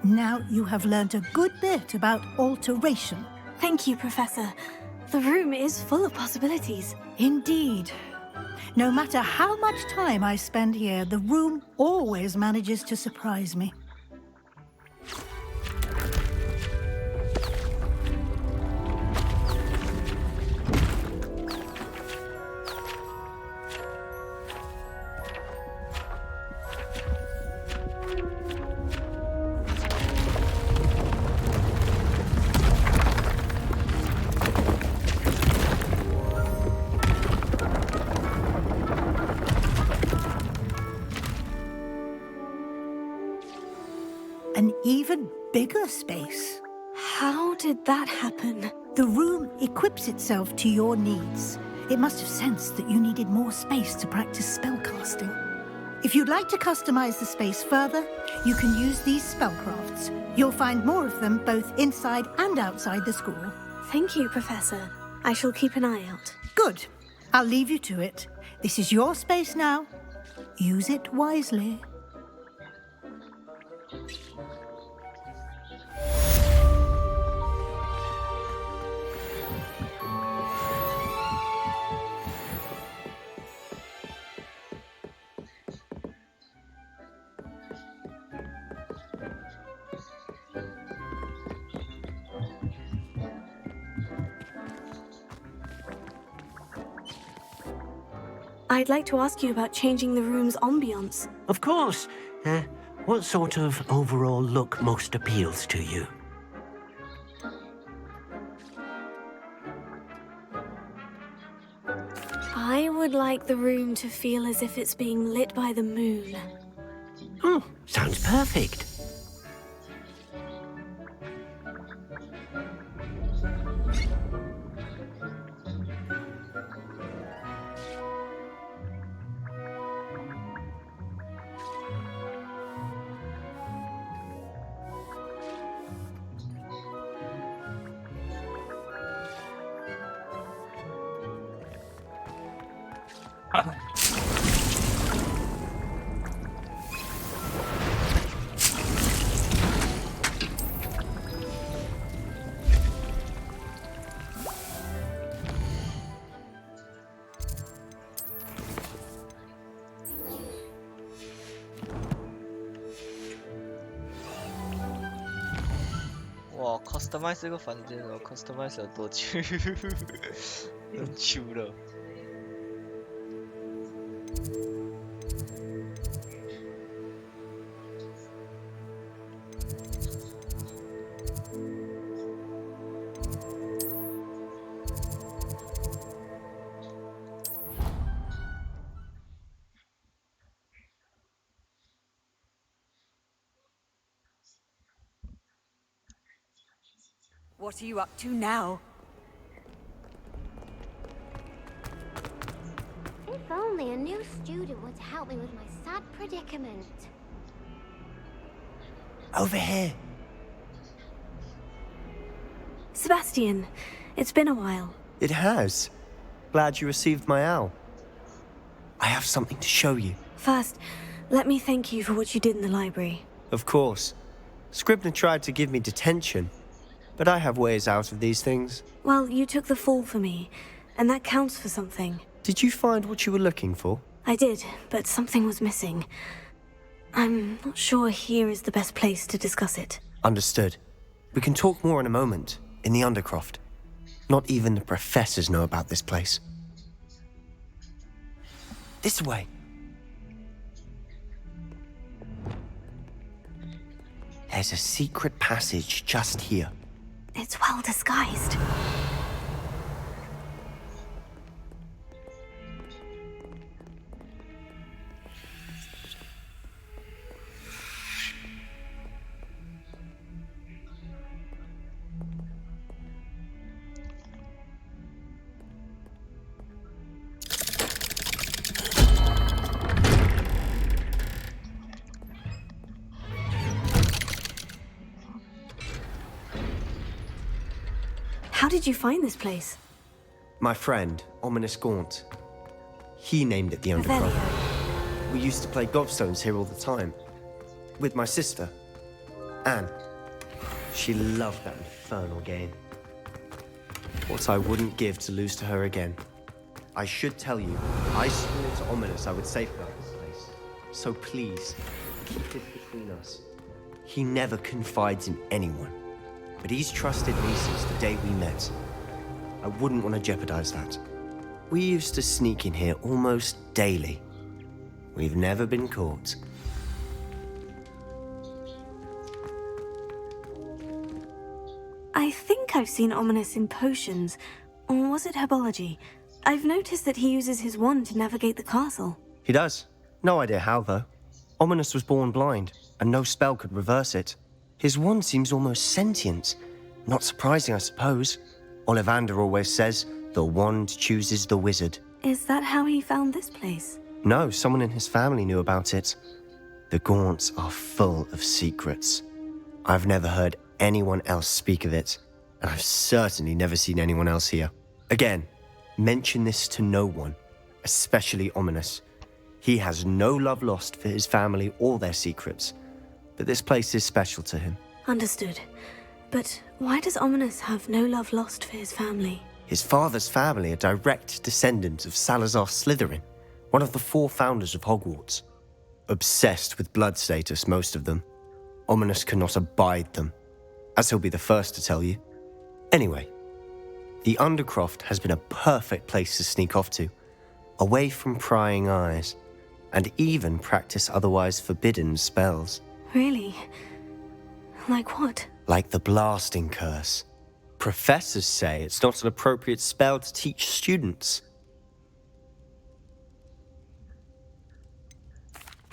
Now you have learnt a good bit about alteration. Thank you, Professor. The room is full of possibilities. Indeed. No matter how much time I spend here, the room always manages to surprise me. An even bigger space. How did that happen? The room equips itself to your needs. It must have sensed that you needed more space to practice spellcasting. If you'd like to customize the space further, you can use these spellcrafts. You'll find more of them both inside and outside the school. Thank you, Professor. I shall keep an eye out. Good. I'll leave you to it. This is your space now. Use it wisely. I'd like to ask you about changing the room's ambiance. Of course. What sort of overall look most appeals to you? I would like the room to feel as if it's being lit by the moon. Oh, sounds perfect.哇 ，customize 这个房间哦 ，customize 有多久？很久了。What are you up to now? If only a new student would help me with my sad predicament. Over here. Sebastian, it's been a while. It has. Glad you received my owl. I have something to show you. First, let me thank you for what you did in the library. Of course. Scribner tried to give me detention, but I have ways out of these things. Well, you took the fall for me, and that counts for something. Did you find what you were looking for? I did, but something was missing. I'm not sure here is the best place to discuss it. Understood. We can talk more in a moment, in the Undercroft. Not even the professors know about this place. This way. There's a secret passage just here. It's well disguised. How did you find this place? My friend, Ominous Gaunt. He named it the Undercroft. We used to play gobstones here all the time. With my sister, Anne. She loved that infernal game. What I wouldn't give to lose to her again. I should tell you, I swore to Ominous I would safeguard this place. So please, keep this between us. He never confides in anyone. But he's trusted me since the day we met. I wouldn't want to jeopardize that. We used to sneak in here almost daily. We've never been caught. I think I've seen Ominous in potions. Or was it herbology? I've noticed that he uses his wand to navigate the castle. He does. No idea how, though. Ominous was born blind, and no spell could reverse it. His wand seems almost sentient. Not surprising, I suppose. Ollivander always says, the wand chooses the wizard. Is that how he found this place? No, someone in his family knew about it. The Gaunts are full of secrets. I've never heard anyone else speak of it, and I've certainly never seen anyone else here. Again, mention this to no one, especially Ominous. He has no love lost for his family or their secrets, but this place is special to him. Understood. But why does Ominous have no love lost for his family? His father's family are direct descendants of Salazar Slytherin, one of the 4 founders of Hogwarts. Obsessed with blood status, most of them. Ominous cannot abide them, as he'll be the first to tell you. Anyway, the Undercroft has been a perfect place to sneak off to, away from prying eyes, and even practice otherwise forbidden spells. Really? Like what? Like the blasting curse. Professors say it's not an appropriate spell to teach students.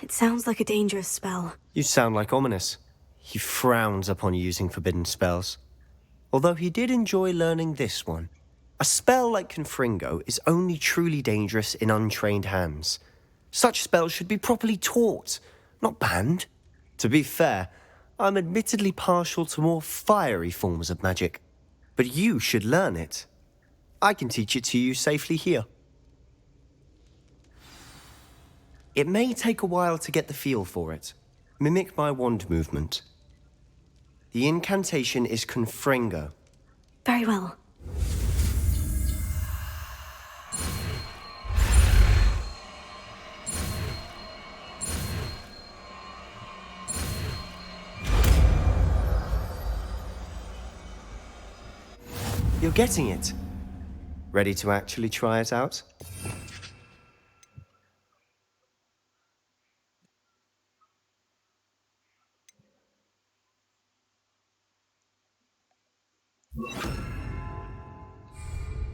It sounds like a dangerous spell. You sound like Ominous. He frowns upon using forbidden spells. Although he did enjoy learning this one. A spell like Confringo is only truly dangerous in untrained hands. Such spells should be properly taught, not banned. To be fair, I'm admittedly partial to more fiery forms of magic. But you should learn it. I can teach it to you safely here. It may take a while to get the feel for it. Mimic my wand movement. The incantation is Confringo. Very well. You're getting it. Ready to actually try it out?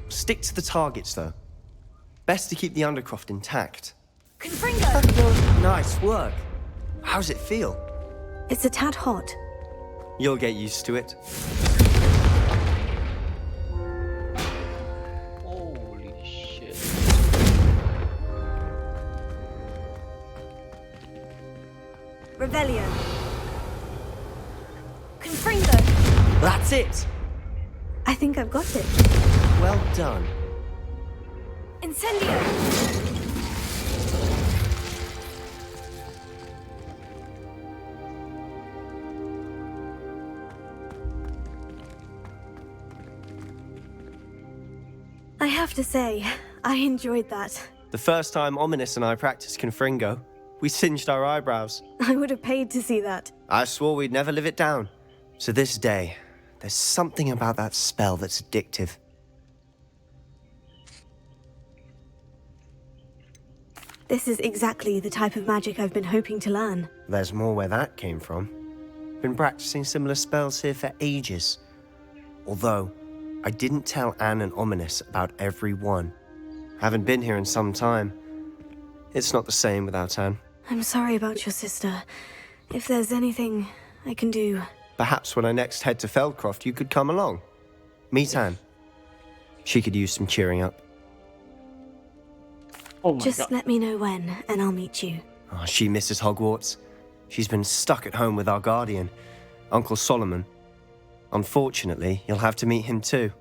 Stick to the targets, though. Best to keep the Undercroft intact. Confringo! Nice work. How's it feel? It's a tad hot. You'll get used to it. Holy shit. Revelio. Confringo! That's it! I think I've got it. Well done. Incendio! I have to say, I enjoyed that. The first time Ominous and I practiced Confringo, we singed our eyebrows. I would have paid to see that. I swore we'd never live it down. To this day, there's something about that spell that's addictive. This is exactly the type of magic I've been hoping to learn. There's more where that came from. Been practicing similar spells here for ages. Although, I didn't tell Anne and Ominous about every one. Haven't been here in some time. It's not the same without Anne. I'm sorry about your sister. If there's anything I can do... Perhaps when I next head to Feldcroft, you could come along. Meet Anne. She could use some cheering up. Oh my Just God. let me know when, and I'll meet you. Oh, she misses Hogwarts. She's been stuck at home with our guardian, Uncle Solomon. Unfortunately, you'll have to meet him too.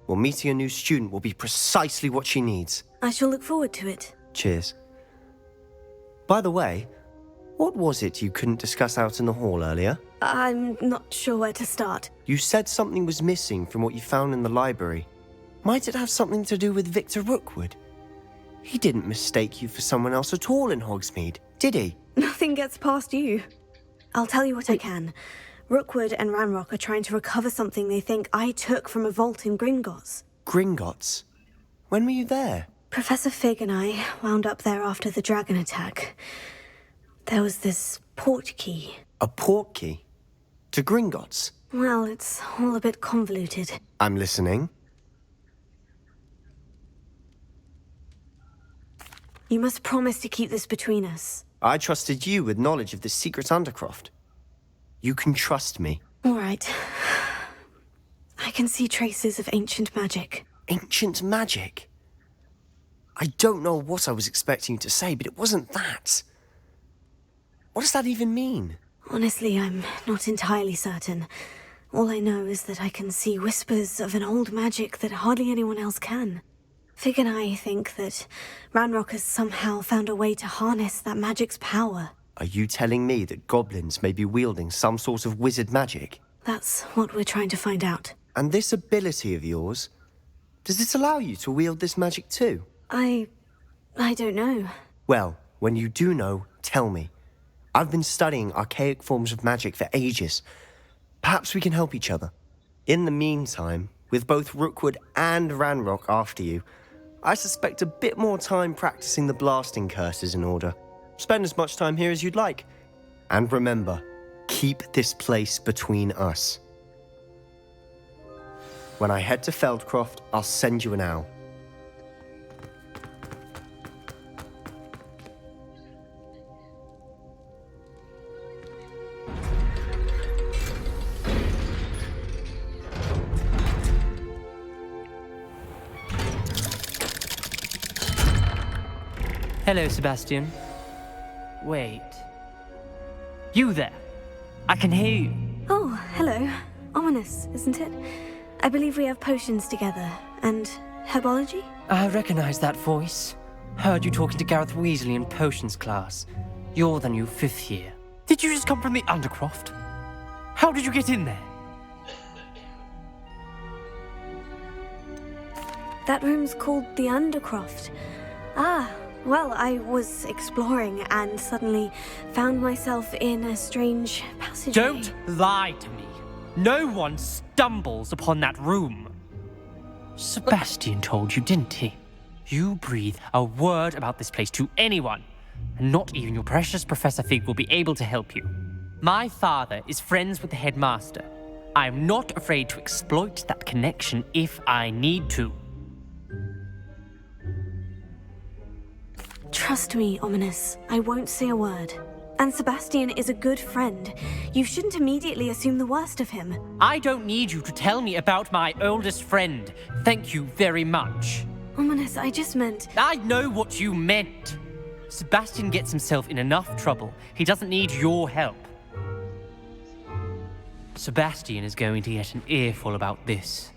Well, meeting a new student will be precisely what she needs. I shall look forward to it. Cheers. By the way, what was it you couldn't discuss out in the hall earlier? I'm not sure where to start. You said something was missing from what you found in the library. Might it have something to do with Victor Rookwood? He didn't mistake you for someone else at all in Hogsmeade, did he? Nothing gets past you. I'll tell you what I can. Rookwood and Ranrock are trying to recover something they think I took from a vault in Gringotts. Gringotts? When were you there? Professor Fig and I wound up there after the dragon attack. There was this port key. A port key? To Gringotts? Well, it's all a bit convoluted. I'm listening. You must promise to keep this between us. I trusted you with knowledge of the secret Undercroft. You can trust me. All right. I can see traces of ancient magic. Ancient magic? I don't know what I was expecting you to say, but it wasn't that. What does that even mean? Honestly, I'm not entirely certain. All I know is that I can see whispers of an old magic that hardly anyone else can. Fig and I think that Ranrock has somehow found a way to harness that magic's power. Are you telling me that goblins may be wielding some sort of wizard magic? That's what we're trying to find out. And this ability of yours, does it allow you to wield this magic too? I don't know. Well, when you do know, tell me. I've been studying archaic forms of magic for ages. Perhaps we can help each other. In the meantime, with both Rookwood and Ranrock after you, I suspect a bit more time practicing the blasting curse is in order. Spend as much time here as you'd like. And remember, keep this place between us. When I head to Feldcroft, I'll send you an owl. Hello, Sebastian. Wait. You there? I can hear you. Oh, hello. Ominous, isn't it? I believe we have potions together. And herbology? I recognize that voice. Heard you talking to Gareth Weasley in potions class. You're the new 5th year. Did you just come from the Undercroft? How did you get in there? That room's called the Undercroft. Ah, well, I was exploring and suddenly found myself in a strange passageway. Don't lie to me. No one stumbles upon that room. Sebastian told you, didn't he? You breathe a word about this place to anyone, and not even your precious Professor Fig will be able to help you. My father is friends with the headmaster. I am not afraid to exploit that connection if I need to. Trust me, Ominous. I won't say a word. And Sebastian is a good friend. You shouldn't immediately assume the worst of him. I don't need you to tell me about my oldest friend. Thank you very much. Ominous, I just meant... I know what you meant. Sebastian gets himself in enough trouble. He doesn't need your help. Sebastian is going to get an earful about this.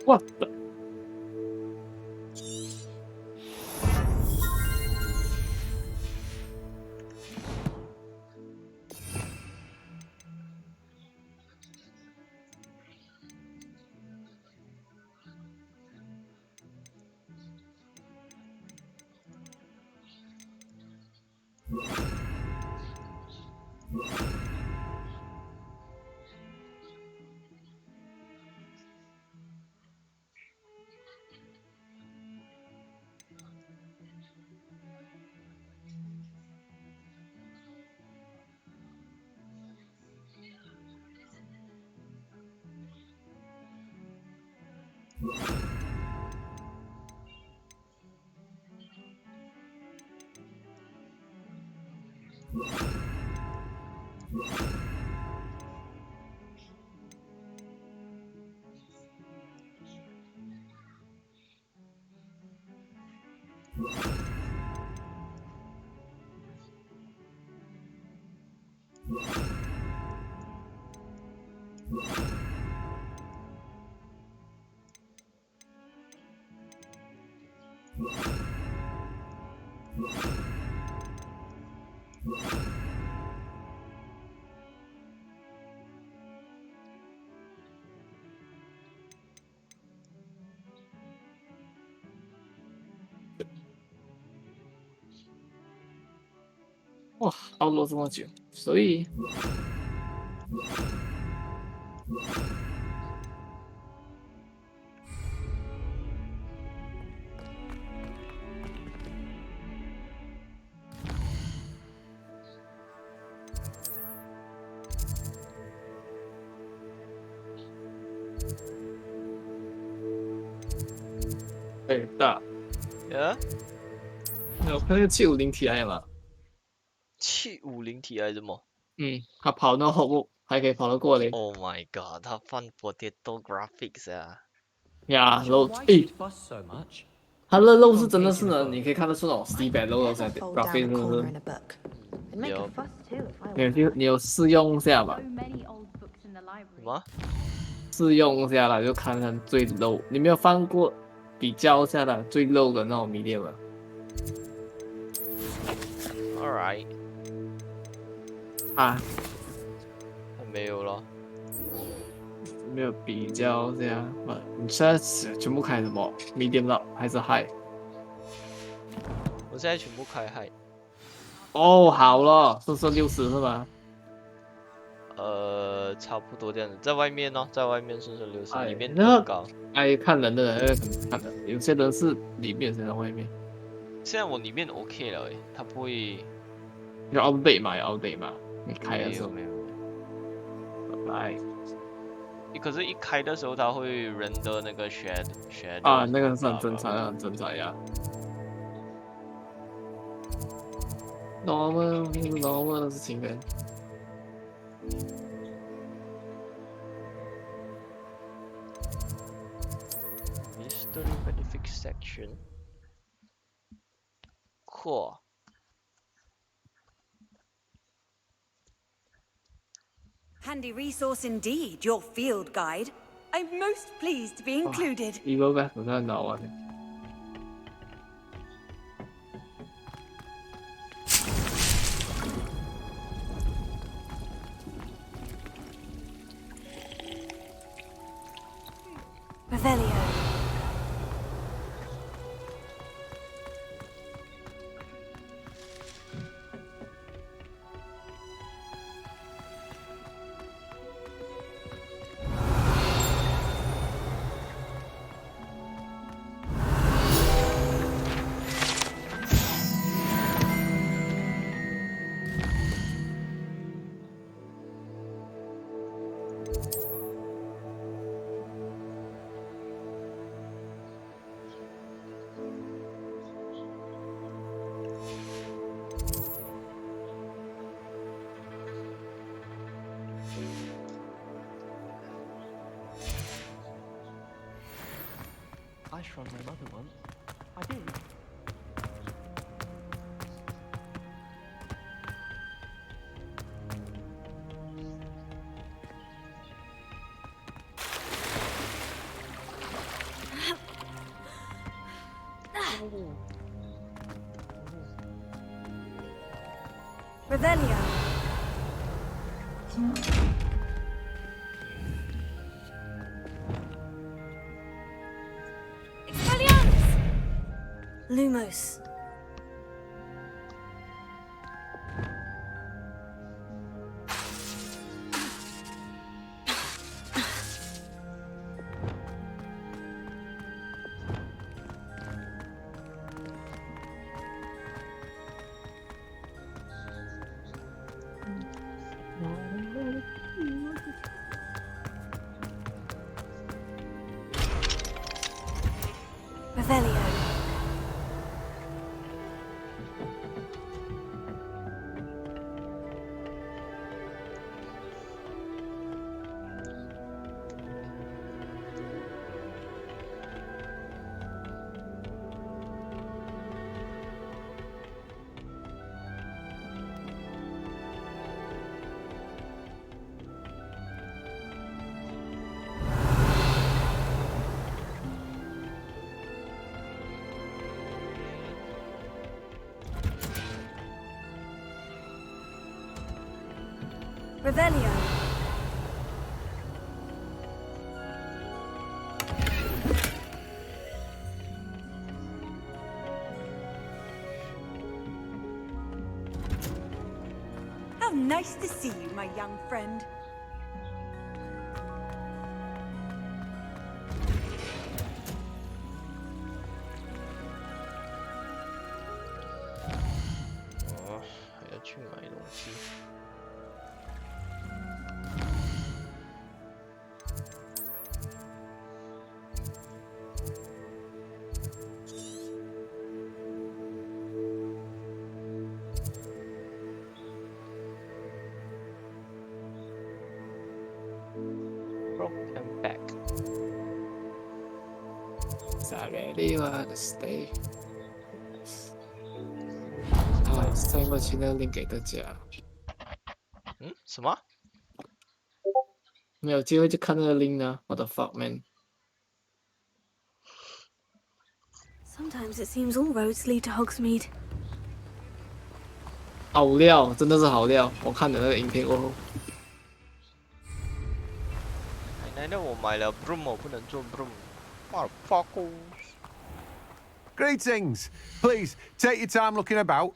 What the?哇，熬了这么久，所以对大。呀，那我看那个750Ti 嘛， 750 Ti 怎么他跑那后部还可以跑得过嘞。 ？Oh my god，他放 potato graphics 啊！呀，然后他的肉是真的是呢，你可以看得出那种 Steve 肉在 graphic 真的是。你有试用一下吧？什么？试用一下啦，就看看最 low。你没有放过比较一下啦，最 low 的那种 medium 吗？ Alright， 啊，没有了。没有比较这样。你现在全部开什么 medium 了还是 high？ 我现在全部开 high。哦，好了，是60是吗？差不多这样子，在外面呢，在外面是60，里面那更高。看人的人，那个怎么看的？有些人是里面，有些人外面。现在我里面 OK 了诶，它不会。要 update 嘛，要 update 嘛。你开的时候没有。来。可是，一开的时候它会 render 那个 shadow。啊，那个是很正常，很正常呀。normal 的事情呗。Mystery benefit section。Cool。Handy resource indeed, your field guide. I'm most pleased to be included. Evil back 我在脑啊。Revelio. I shrunk my mother once. I did. Revelio. Expelliarmus! Lumos. Revelio. Revelio. How nice to see you, my young friend. Oh, 还要去买东西。Broken back. Sorry, wanna stay. 塞过去那个 link 给大家。嗯？什么？没有机会去看那个 link 呢？我的 fuck man。 Sometimes it seems all roads lead to Hogsmeade. 好料，真的是好料！我看的那个影片过后，奶奶的，我买了 broom， 我不能做 broom。Motherfucker. Greetings. Please take your time looking about.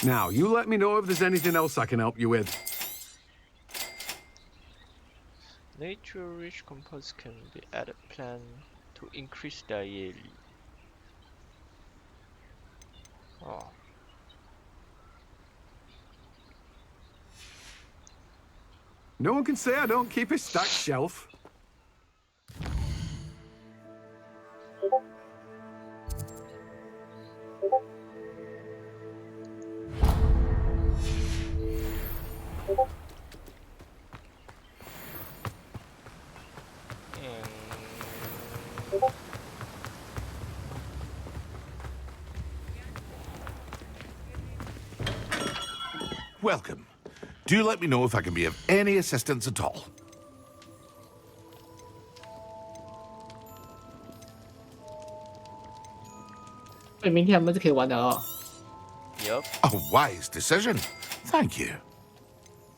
Now, you let me know if there's anything else I can help you with. Nature-rich compost can be added plant to increase their yearly. Oh. No one can say I don't keep a stacked shelf. Welcome. Do let me know if I can be of any assistance at all. 所以明天我们就可以玩了哦。Yup. A wise decision. Thank you.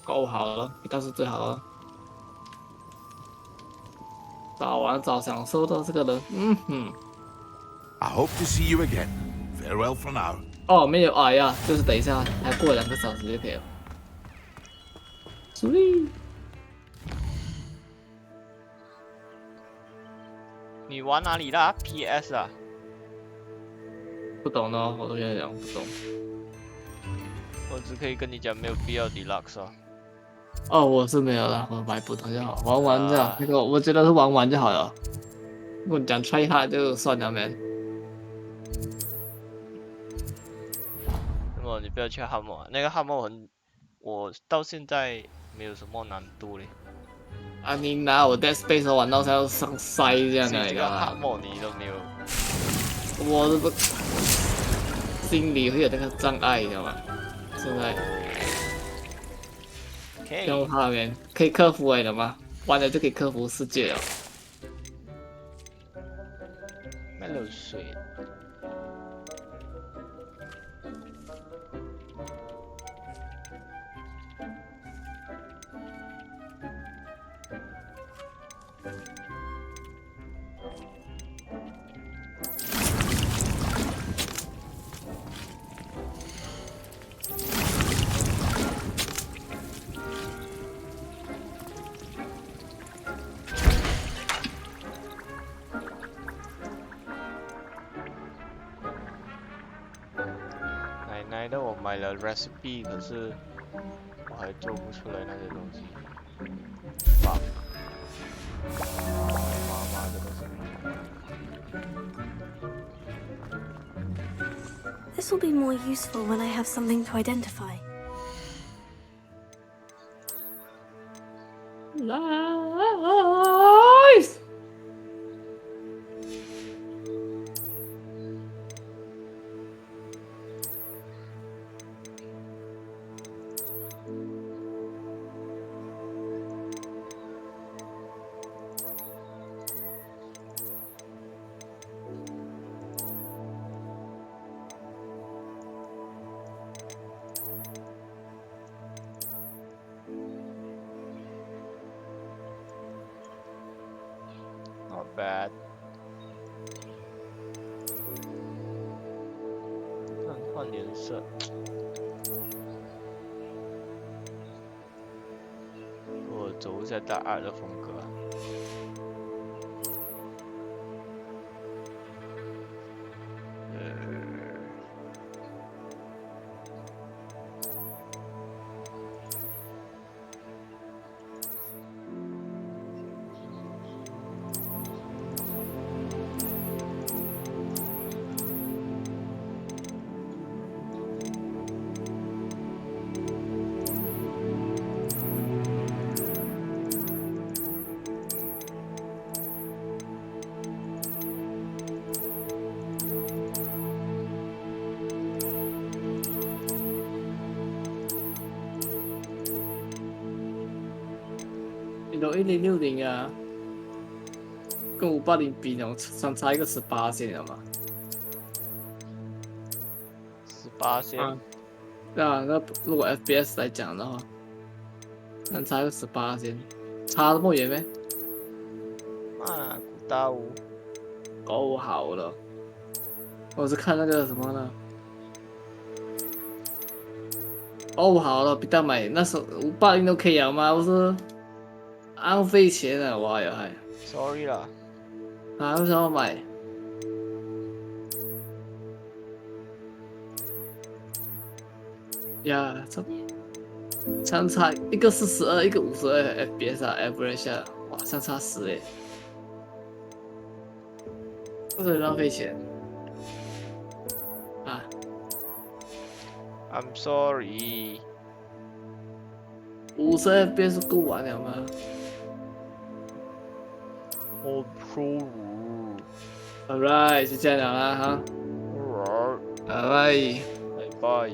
够好了，倒是最好了。早玩早享受到这个人，嗯哼。I hope to see you again. Farewell for now. 哦，没有哎呀，就是等一下，还过2个小时就可以了。Sweet。你玩哪里啦 ？PS 啊？不懂呢，我都跟你讲不懂。我只可以跟你讲，没有必要 deluxe 啊。哦，我是没有了，我买普通就好，玩玩就好。那个我觉得是玩玩就好了。如果你讲 try hard 就算了，man。那么你不要去汉莫，那个汉莫我到现在没有什么难度嘞。啊，你拿我 Dead Space 玩到要上塞这样的，你知道吗？汉莫你都没有。我这不心里会有那个障碍，你知道吗？现在。不用怕，可以克服了吗？玩了就可以克服世界了。漏水。奶奶的，我买了 recipe， 可是我还做不出来那些东西。fuck， 妈妈的东西。This will be more useful when I have something to identify. Nice. Not bad。换颜色。我走一下大二的风格。1060啊，跟580比呢，相差一个18线了嘛。18线。对啊，那如果 FPS 来讲的话，相差一个18线，差这么远咩？啊，古大屋。够好了。我是看那个什么呢？哦，好了，别再买，那时候580都可以了吗？不是浪费钱了，哇呀嗨 ！Sorry 啦。啊，为什么要买？呀，相差一个42，一个52 FPS 啊 ，average 啊，哇，相差10哎，为什么浪费钱？啊 ，I'm sorry。50 FPS 够玩了吗？我sorry。Alright， 就这样了哈。Alright， 拜拜。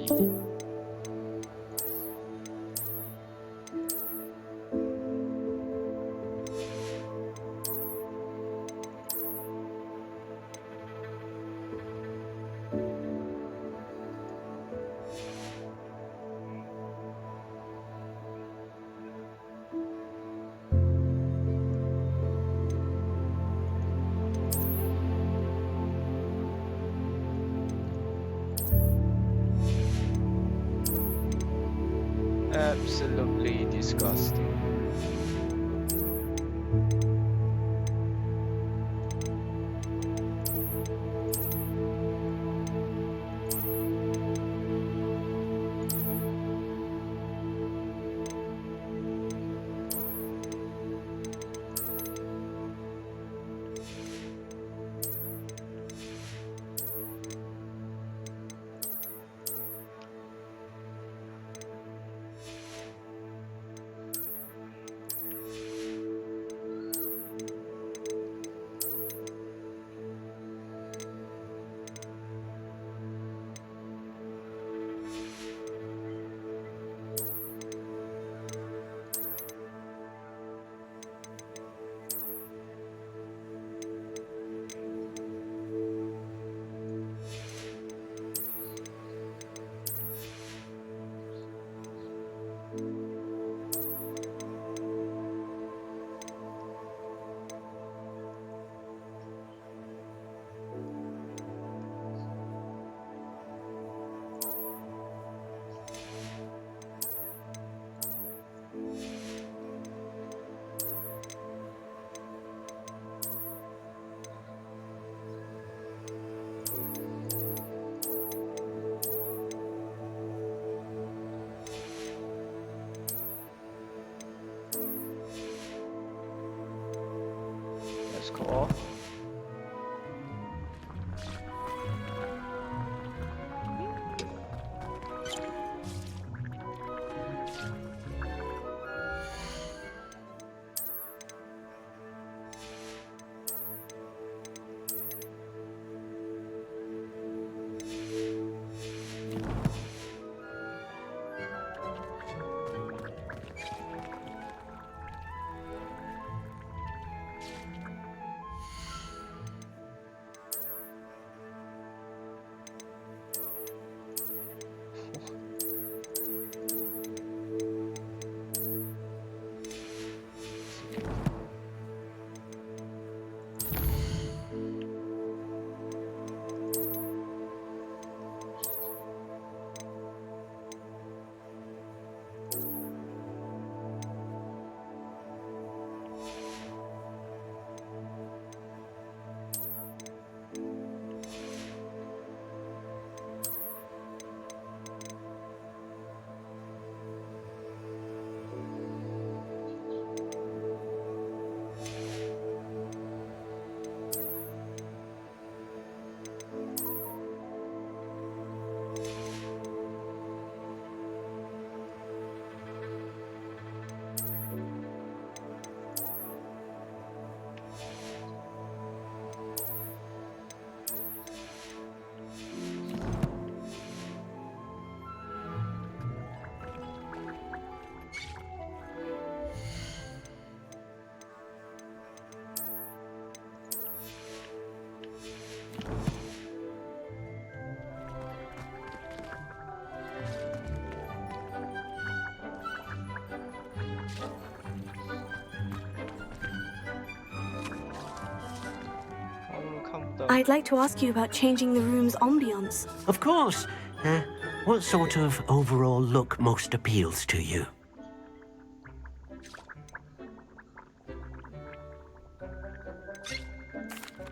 Absolutely disgusting. Cool. I'd like to ask you about changing the room's ambience. Of course. What sort of overall look most appeals to you?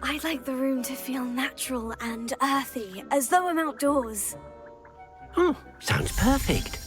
I'd like the room to feel natural and earthy, as though I'm outdoors. Oh, sounds perfect.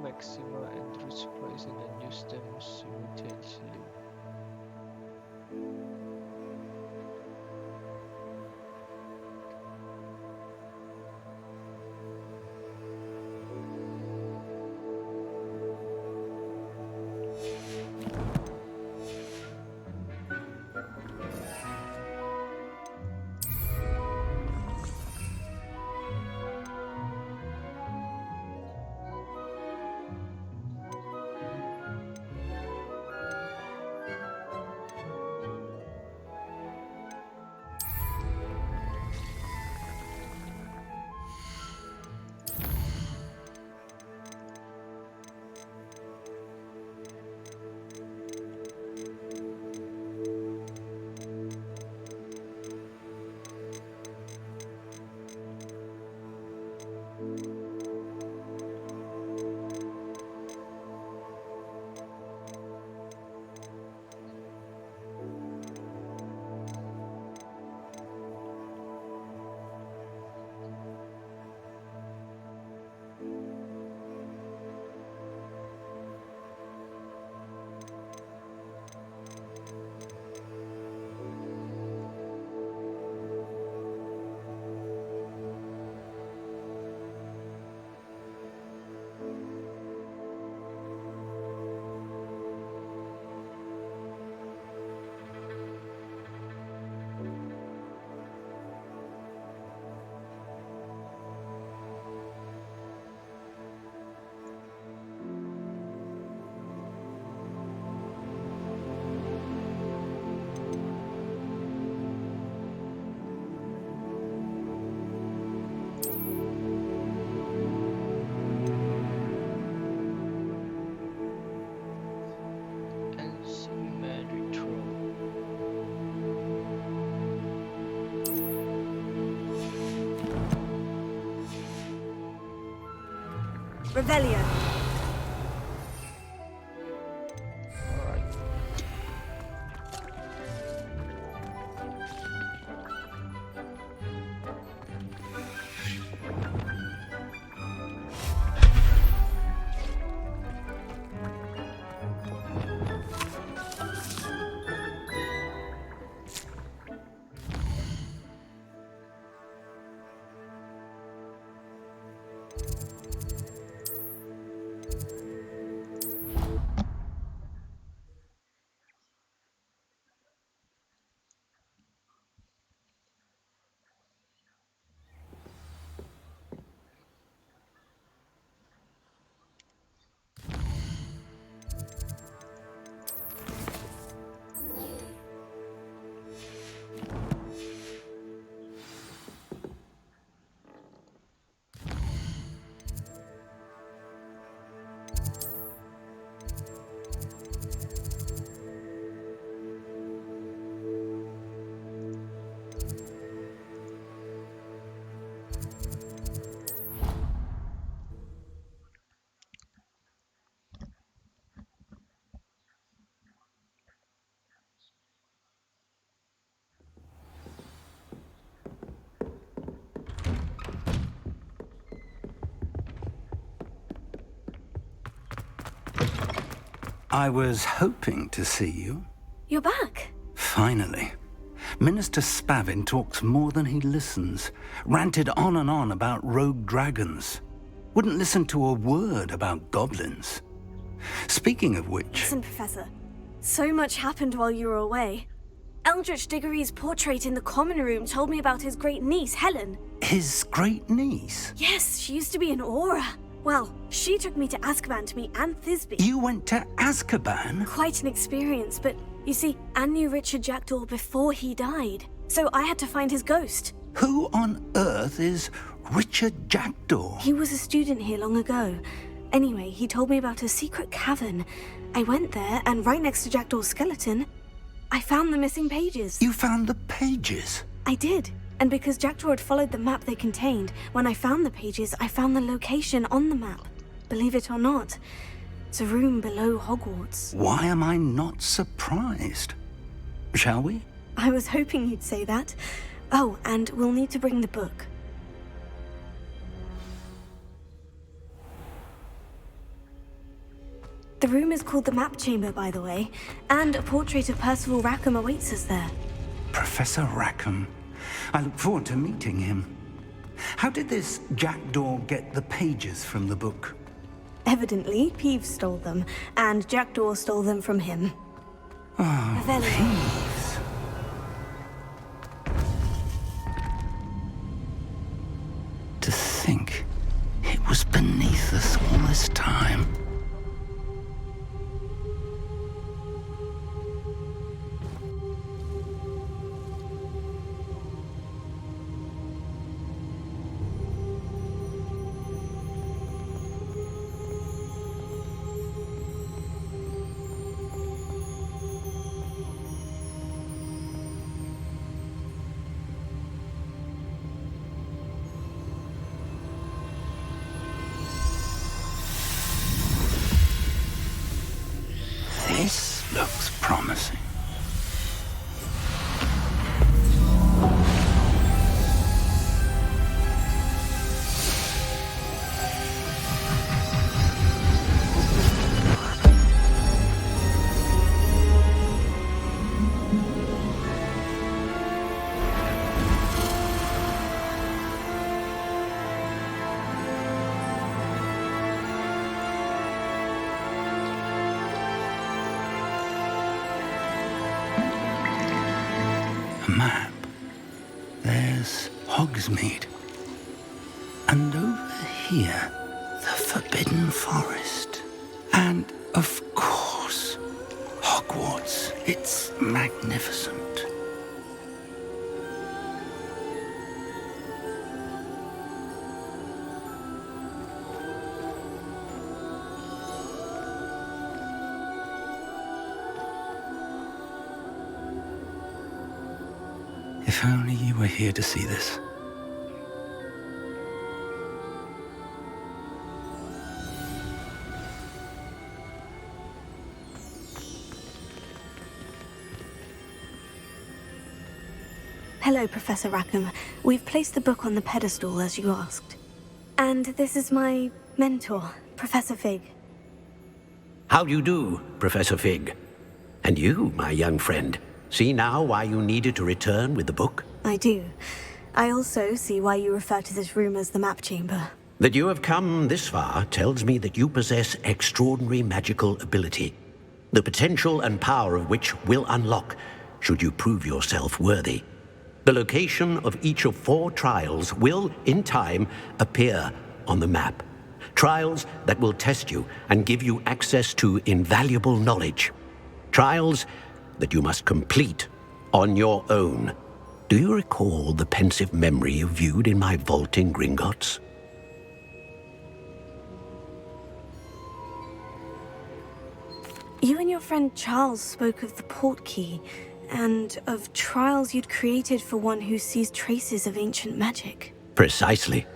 Maxima and root supplies and use them simultaneously. Revelio. I was hoping to see you. You're back. Finally. Minister Spavin talks more than he listens. Ranted on and on about rogue dragons. Wouldn't listen to a word about goblins. Speaking of which... Listen, Professor. So much happened while you were away. Eldritch Diggory's portrait in the common room told me about his great niece, Helen. His great niece? Yes, she used to be an Aura. Well, she took me to Azkaban to meet Anne Thisbe. You went to Azkaban? Quite an experience, but you see, Anne knew Richard Jackdaw before he died, so I had to find his ghost. Who on earth is Richard Jackdaw? He was a student here long ago. Anyway, he told me about a secret cavern. I went there, and right next to Jackdaw's skeleton, I found the missing pages. You found the pages? I did. And because Jackdaw had followed the map they contained, when I found the pages, I found the location on the map. Believe it or not, it's a room below Hogwarts. Why am I not surprised? Shall we? I was hoping you'd say that. Oh, and we'll need to bring the book. The room is called the Map Chamber, by the way, and a portrait of Percival Rackham awaits us there. Professor Rackham. I look forward to meeting him. How did this Jackdaw get the pages from the book? Evidently, Peeves stole them, and Jackdaw stole them from him. Oh, Peeves. To think it was beneath us all this time. This looks promising. Map. There's Hogsmeade. And over here, the Forbidden Forest. And, of course, Hogwarts. It's magnificent. If only you were here to see this. Hello, Professor Rackham. We've placed the book on the pedestal as you asked. And this is my mentor, Professor Fig. How do you do, Professor Fig? And you, my young friend, see now why you needed to return with the book? I do. I also see why you refer to this room as the map chamber. That you have come this far tells me that you possess extraordinary magical ability, the potential and power of which will unlock should you prove yourself worthy. The location of each of 4 trials will, in time, appear on the map. Trials that will test you and give you access to invaluable knowledge. Trials that you must complete on your own. Do you recall the pensive memory you viewed in my vault in Gringotts? You and your friend Charles spoke of the port key, and of trials you'd created for one who sees traces of ancient magic. Precisely.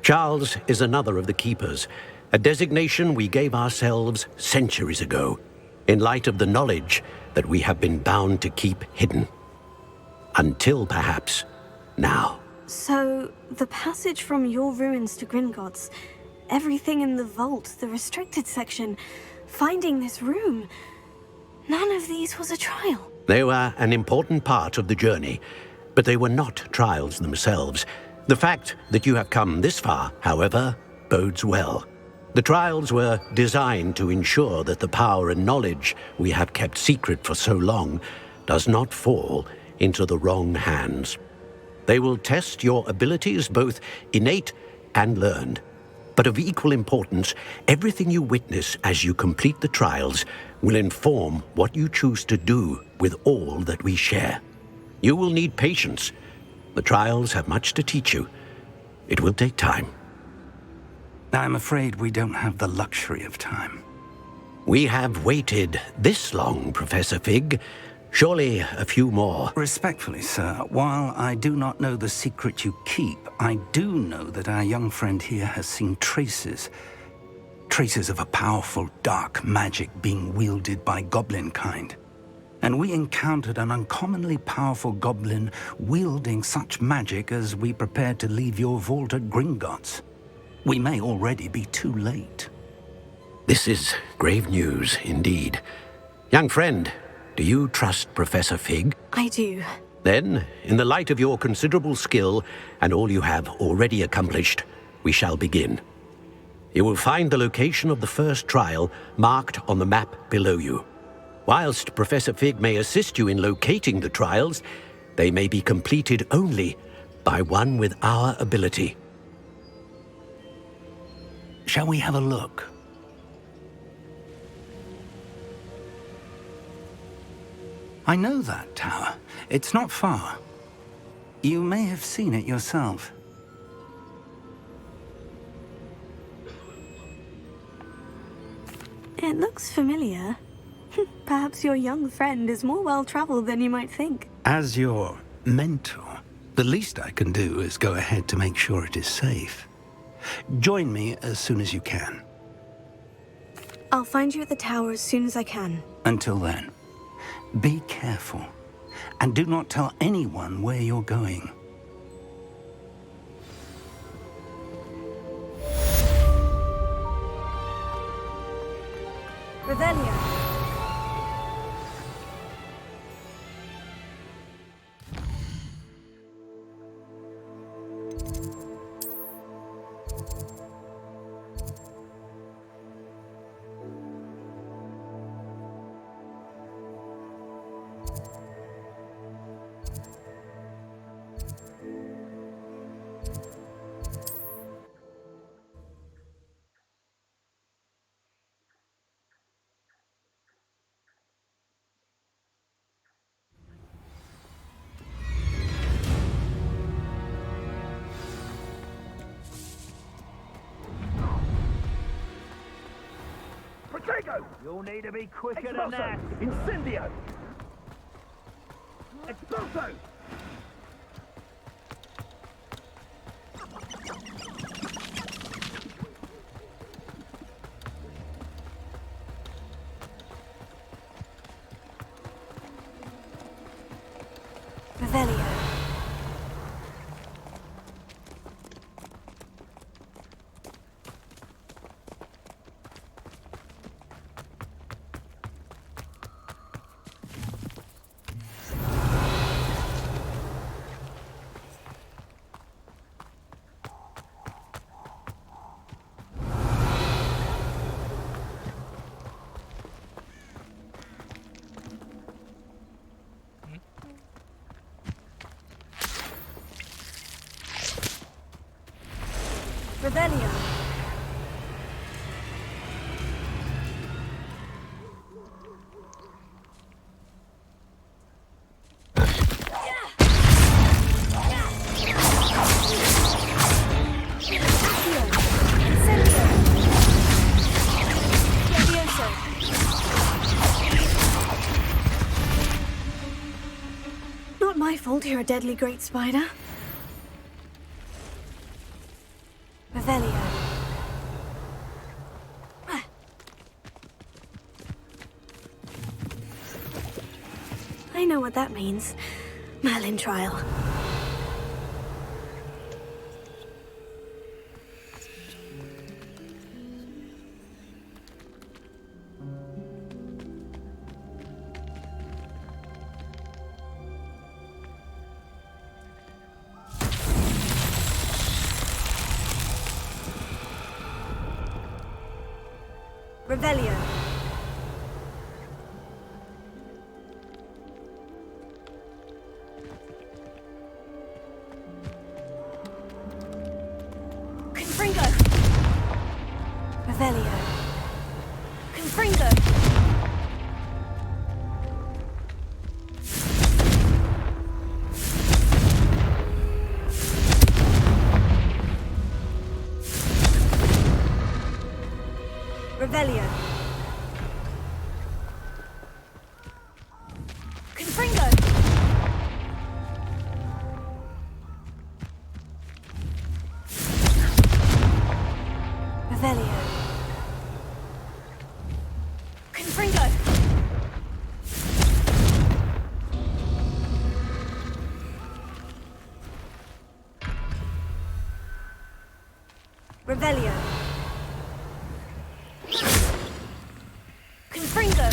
Charles is another of the Keepers, a designation we gave ourselves centuries ago, in light of the knowledge that we have been bound to keep hidden. Until, perhaps, now. So, the passage from your ruins to Gringotts, everything in the vault, the restricted section, finding this room, none of these was a trial. They were an important part of the journey, but they were not trials themselves. The fact that you have come this far, however, bodes well. The trials were designed to ensure that the power and knowledge we have kept secret for so long does not fall into the wrong hands. They will test your abilities, both innate and learned. But of equal importance, everything you witness as you complete the trials will inform what you choose to do with all that we share. You will need patience. The trials have much to teach you. It will take time. I'm afraid we don't have the luxury of time. We have waited this long, Professor Fig. Surely a few more. Respectfully, sir, while I do not know the secret you keep, I do know that our young friend here has seen traces of a powerful dark magic being wielded by goblin kind. And we encountered an uncommonly powerful goblin wielding such magic as we prepared to leave your vault at Gringotts. We may already be too late. This is grave news indeed. Young friend, do you trust Professor Fig? I do. Then, in the light of your considerable skill and all you have already accomplished, we shall begin. You will find the location of the first trial marked on the map below you. Whilst Professor Fig may assist you in locating the trials, they may be completed only by one with our ability. Shall we have a look? I know that tower. It's not far. You may have seen it yourself. It looks familiar. Perhaps your young friend is more well-traveled than you might think. As your mentor, the least I can do is go ahead to make sure it is safe. Join me as soon as you can. I'll find you at the tower as soon as I can. Until then, be careful, and do not tell anyone where you're going. Revelio. You'll need to be quicker than that. Incendio! Expulso! Revelio. Revelio. Not my fault you're a deadly great spider. Revelio. I know what that means. Merlin trial. Revelio. Confringo. Revelio. Confringo. Revelio. Confringo. Revelio. Confringo. Revelio. Confringo.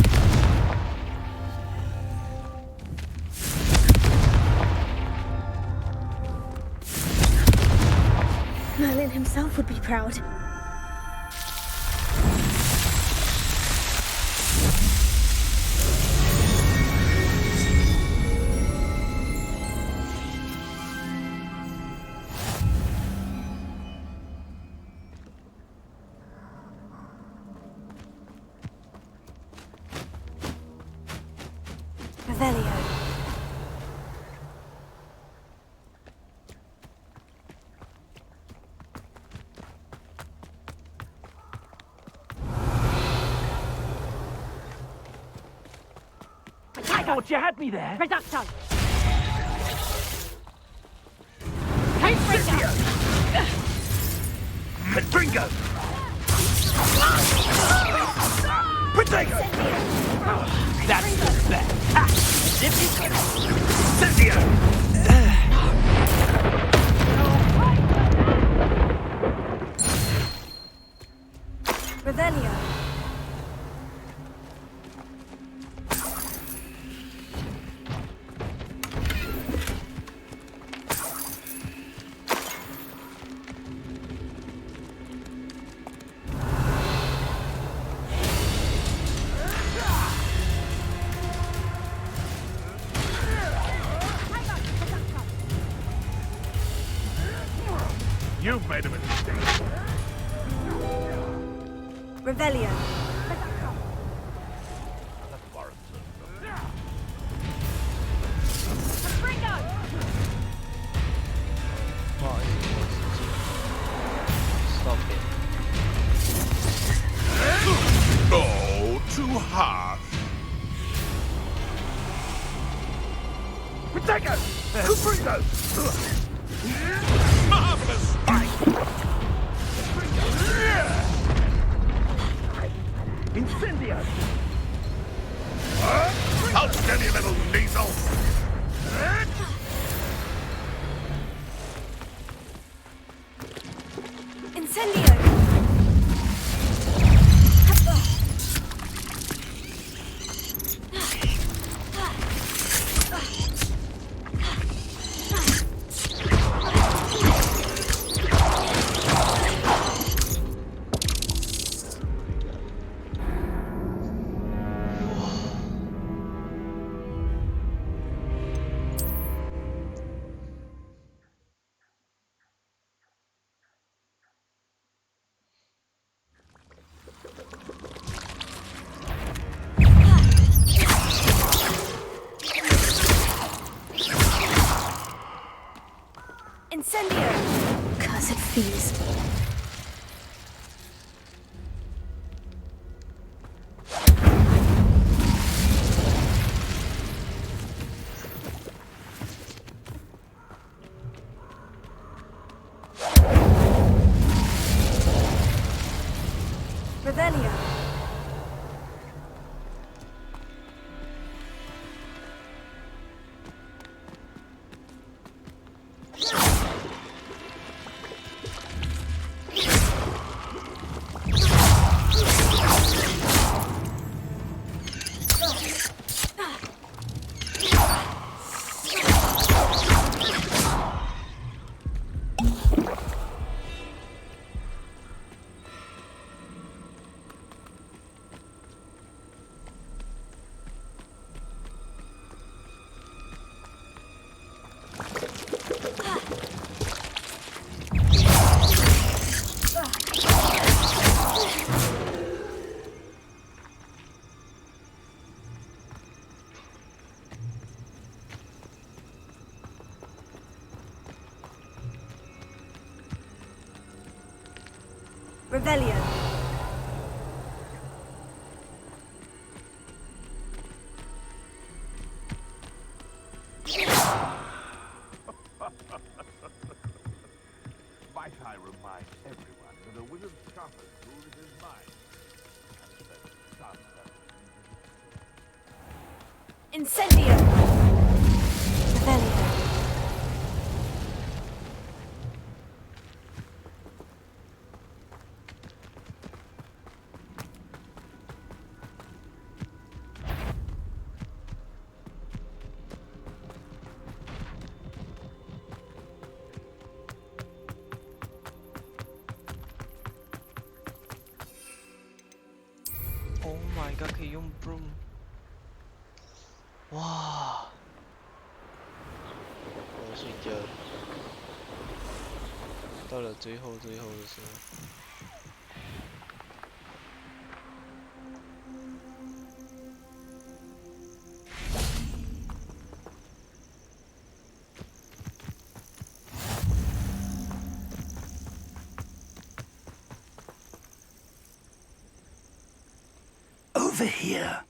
Merlin himself would be proud. Revelio. I thought you had me there. Reducto. Confringo. Protego. That's the best. Incendio. Revelio. You've made a mistake. Revelio. Stop it. Oh, too harsh. Protego. Confringo. Marvelous spike. Incendio. Outstanding little nasal. Incendio. fees. Revelio. Revelio. Might I remind everyone that a wizard's compass rules his mind. Incendio. Revelio. Oh my god， 可以用 broom。哇！我要睡觉了。到了最后的时候。Over here.